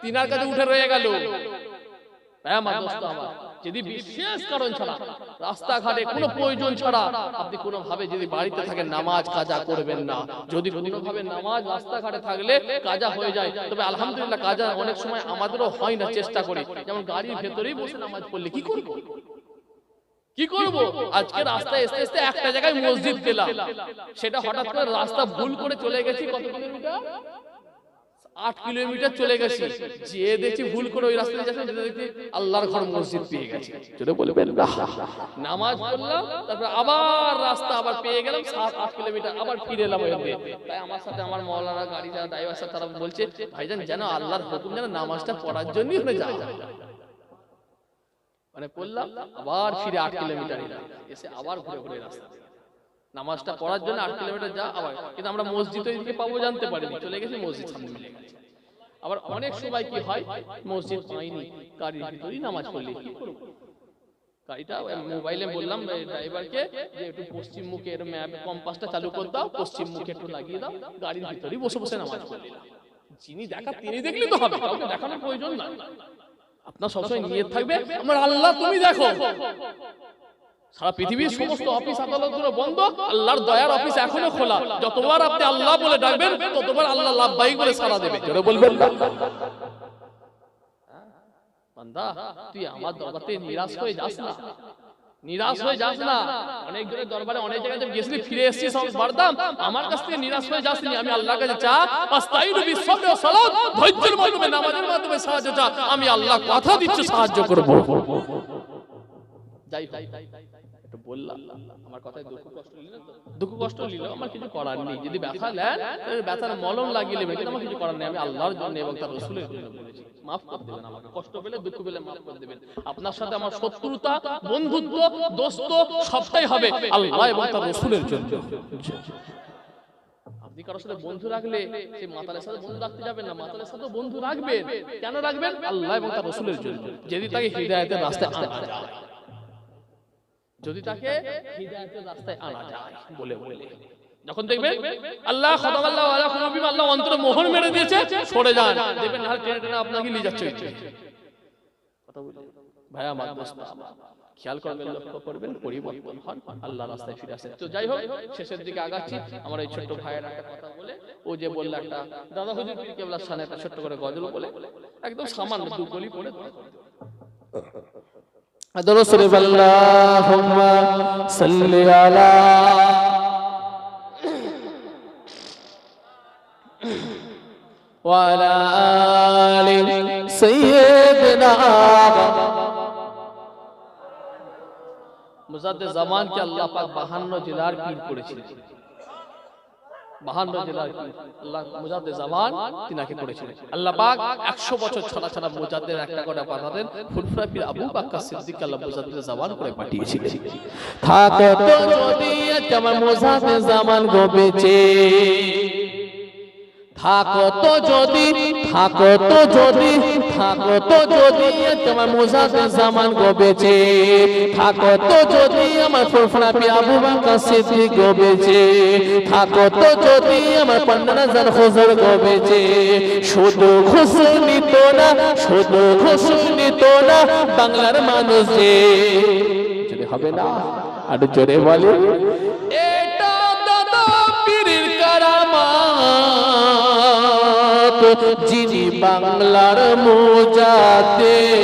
তিনার কাছে উঠে রয়ে গেল। আমার দোস্ত আমার, যদি বিশেষ কারণ ছাড়া, রাস্তাঘাটে কোনো প্রয়োজন ছাড়া আপনি কোনো ভাবে যদি বাড়িতে থাকেন, নামাজ কাজা করবেন না। যদি কোনো ভাবে নামাজ রাস্তাঘাটে থাকলে কাজা হয়ে যায়, তবে আলহামদুলিল্লাহ কাজা অনেক সময় আমাদেরও হয় না, চেষ্টা করি, যেমন গাড়ির ভেতরেই বসে নামাজ পড়লে কি করব, কি করব? আজকে রাস্তায় এসে এসে একটা জায়গায় মসজিদ গেলাম, সেটা হঠাৎ করে রাস্তা ভুল করে চলে গেছি, কত কিলোমিটার, 8 কিলোমিটার চলে গেছি, যে দেখছি ভুল করে ওই রাস্তায় যাচ্ছি, দেখছি আল্লাহর ঘর মসজিদ পেয়ে গেছি, যদি বলবেন নামাজ পড়লাম, তারপর আবার রাস্তা আবার পেয়ে গেলাম, 7-8 কিলোমিটার আবার ফিরে এলাম ওই দিকে। তাই আমার সাথে আমার মাওলানা গাড়ি যারা ড্রাইভার সাহেব তারা বলছে, ভাইজান যেন আল্লাহর হুকুম যেন নামাজটা পড়ার জন্যই হয়ে যায়, মানে পড়লাম আবার ফিরে 8 কিলোমিটার এসে আবার ঘুরে ঘুরে রাস্তা, নামাজটা পড়ার জন্য 8 কিলোমিটার যা, আবার কিন্তু আমরা মসজিদ ওইদিকে পাবো জানতে পারিনি, চলে গেছি মসজিদ সামনে মিলে গেছে। আবার অনেক সময় কি হয়, মসজিদ পাইনি, গাড়ির ভিতরেই নামাজ পড়লে কি করব, গাড়িটা মোবাইলে বললাম ড্রাইভারকে যে একটু পশ্চিম মুখে এর ম্যাপ কম্পাসটা চালু করে দাও, পশ্চিম মুখে একটু লাগিয়ে দাও, গাড়ির ভিতরেই বসে বসে নামাজ পড়লাম। যিনি দেখা তিনি দেখলে তো হবে, কাউকে দেখানোর প্রয়োজন না, আপনার সবসময় নিয়ত থাকবে আমার আল্লাহ তুমি দেখো। সারা পৃথিবীর সমস্ত অফিস আদালতগুলো বন্ধ, আল্লাহর দয়ার অফিস এখনো খোলা, যতবার আপনি আল্লাহ বলে ডাকবেন ততবার আল্লাহ লাভবাহিক বলে সাড়া দেবে, জোরে বলবেন না? বান্দা তুই আমার দরবারে নিরাশ হয়ে যাস না, নিরাশ হয়ে যাস না, অনেক জনের দরবারে অনেক জায়গায় গেছিলি, ফিরে এসেছিস সব বারদাম, আমার কাছ থেকে নিরাশ হয়ে যাসনি, আমি আল্লাহর কাছে চা, আস্তাইনু বিসসাবরি ওয়াস সালাত, ধৈর্যের মাধ্যমে নামাজের মাধ্যমে সাহায্য চা, আমি আল্লাহ কথা দিচ্ছি সাহায্য করব। যাই একটু বললাম, আমার কথায় দুঃখ কষ্ট নিল, আমার কিছু করার নেই, যদি ব্যথা নেন ব্যথার মলম লাগিয়ে নেবেন, কিন্তু আমার কিছু করার নেই, আমি আল্লাহর জন্য এবং তার রাসূলের জন্য বলেছি, মাফ করে দেবেন আমাকে, কষ্ট পেলে দুঃখ পেলে মাফ করে দেবেন। আপনার সাথে আমার শত্রুতা, বন্ধুত্ব, দোস্ত সবটাই হবে আল্লাহ এবং তার রাসূলের জন্য। আপনি কারোর সাথে বন্ধু রাখলে সেই মাতালের সাথে বন্ধু রাখতে যাবেন না, মাতালের সাথে বন্ধু রাখবেন, কেন রাখবেন? আল্লাহ এবং তার রাসূলের জন্য, যদি তাকে হিদায়াতের রাস্তায় আনা যায়, যদি তাকে হিদায়াতের রাস্তায় আনা যায় বলে বলে, যখন দেখবেন আল্লাহ খতাবাল্লাহু আলা কুলুবিহিম, আল্লাহ অন্তরে মোহর মেরে দিয়েছে, সরে যান, দেখবেন না টেনে টেনে আপনাকে নিয়ে যাচ্ছে। কথা বলি ভাই আমার দোস্ত, খেয়াল করবেন, লক্ষ্য করবেন, পরিবর্তন হন, আল্লাহর রাস্তায় ফিরে আসেন। তো যাই হোক, শেষের দিকে আগাচ্ছি। আমার এই ছোট্ট ভাইয়ের একটা কথা বলে, ও যে বলল একটা দাদা হুজুর পীর কেবলার শানে একটা ছোট্ট করে গজল বলে, একদম সামান্য 2 কলি পড়ে درود شریف اللهم صل علی وعلى آل سيدنا মুজাদ্দিদ জামান কে আল্লাহ পাক 52 জেলার পীর করেছিলেন। 52 জেলার পীর আল্লাহ মুজাদ্দিদ জামান তিনাকে করেছিলেন। আল্লাহ পাক 100 বছর ছাড়া ছাড়া মুজাদ্দিদ একটা করে পাঠাতেন। ফুরফুরা পীর আবু বকর সিদ্দিক আল্লাহ মুজাদ্দিদ জামান করে পাঠিয়েছিলেন। থাকো তো যদি আমার মুজাদ্দিদ জামান গো বেঁচে, থাকো তো যদি তোমার মুজাদ্দিদ জামান গো বেঁচে, থাকো তো যদি আমার ফুরফুরা পীর আবু বকর সিদ্দিক গো বেঁচে, থাকো তো যদি আমার পন্ডারাজান হুজুর গো বেঁচে, শুধু খুশি নিত না বাংলার মানুষ যে যদি হবে না আর জোরে বলে এটা দাদা পীরের কারামাত, যিনি বাংলার মুজাদ্দিদ,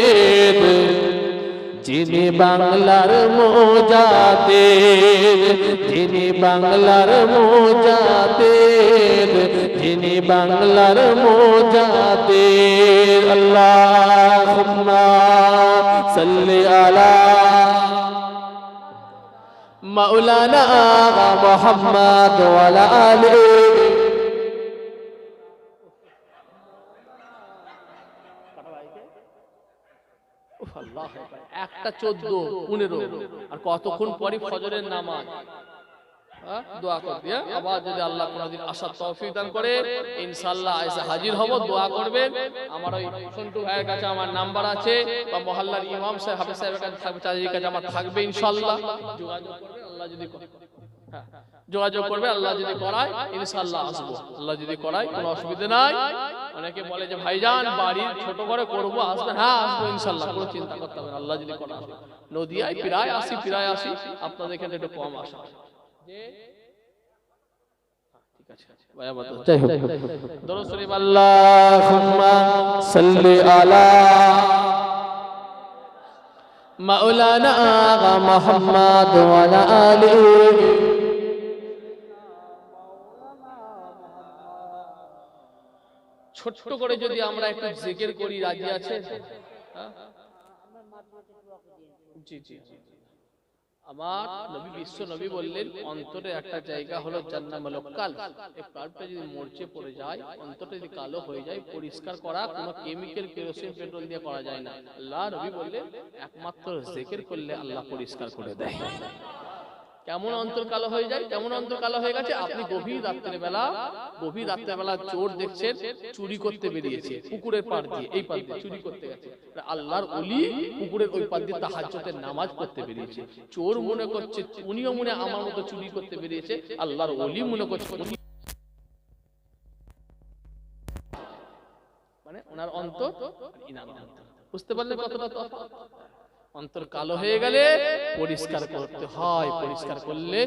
যিনি বাংলার মুজাদ্দিদ, যিনি বাংলার মুজাদ্দিদ, যিনি বাংলার মুজাদ্দিদ। আল্লাহুম্মা সাল্লি আলা মাওলানা মুহাম্মদ ওয়া আলা আলিহি। একটা 14 15 আর কতক্ষণ পরে ফজরের নামাজ দোয়া করবে। আবার যদি আল্লাহ কোনদিন আসার তৌফিক দান করে ইনশাআল্লাহ এসে হাজির হব, দোয়া করবেন। আমার ওই সন্টু ভাইয়ের কাছে আমার নাম্বার আছে, বা মহল্লার ইমাম সাহেব হাফেজ সাহেবের কাছে থাকবে, চাচির কাছে আমার থাকবে ইনশাআল্লাহ। যোগাযোগ করবে, আল্লাহ যদি যোগাযোগ করবে, আল্লাহ যদি করায় ইনশাআল্লাহ আসবো। আল্লাহ যদি করায় কোনো অসুবিধা নাই। অনেকে বলে যে ভাইজান বাড়ি ছোট করে করবো, আসবেন? হ্যাঁ আসবো ইনশাআল্লাহ, কোনো চিন্তা করতে হবে না। আল্লাহ যদি করা নদিয়ায় প্রায় আসি আপনাদের এখানে একটু কম আসা। ঠিক আছে ভাই, আবার দরুদ শরীফ আল্লাহুম্মা সাল্লি আলা মাওলানা মুহাম্মদ ওয়া আলা আলিহি। ছোট্ট করে যদি আমরা একটু জিকির করি, রাজি আছে? জি জি, আমার নবী বিশ্ব নবী বললেন অন্তরে একটা জায়গা হলো জান্নাতুল কালব। এই কালবটা যদি মরচে পড়ে যায়, অন্তরটা যদি কালো হয়ে যায়, পরিষ্কার করা কোনো কেমিক্যাল, কেরোসিন, পেট্রোল দিয়ে করা যায় না। আল্লাহ নবী বললেন একমাত্র জিকির করলে আল্লাহ পরিষ্কার করে দেয়। কেমন অন্তর কালো হয়ে যায়? কেমন অন্তর কালো হয়ে গেছে? আপনি গভীর রাত্রেবেলা চোর দেখছেন চুরি করতে বেরিয়েছে পুকুরের পাড় দিয়ে, এই পাড় দিয়ে চুরি করতে গেছে। আল্লাহর ওলি পুকুরের ওই পাড় দিয়ে তাহাজ্জুদের নামাজ পড়তে বেরিয়েছে। চোর মনে করছে উনিও মনে আমার মতো চুরি করতে বেরিয়েছে, আল্লাহর ওলি মনে করছে মানে ওনার অন্তর ইনার অন্তর। বুঝতে পারলে কতটা তফাৎ? অন্তর কালো হয়ে গেলে পরিষ্কার করতে হয়, পরিষ্কার করলে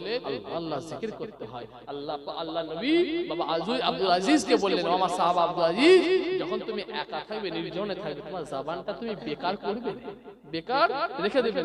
আল্লাহ জিকির করতে হয়। আল্লাহ নবী বাবা আব্দুল আজিজ কে বললেন, আমার সাহাবা আব্দুল আজিজ, যখন তুমি একা থাকবে, নির্জনে থাকবে, তোমার জবানটা তুমি বেকার করবে, বেকার রেখে দেবে।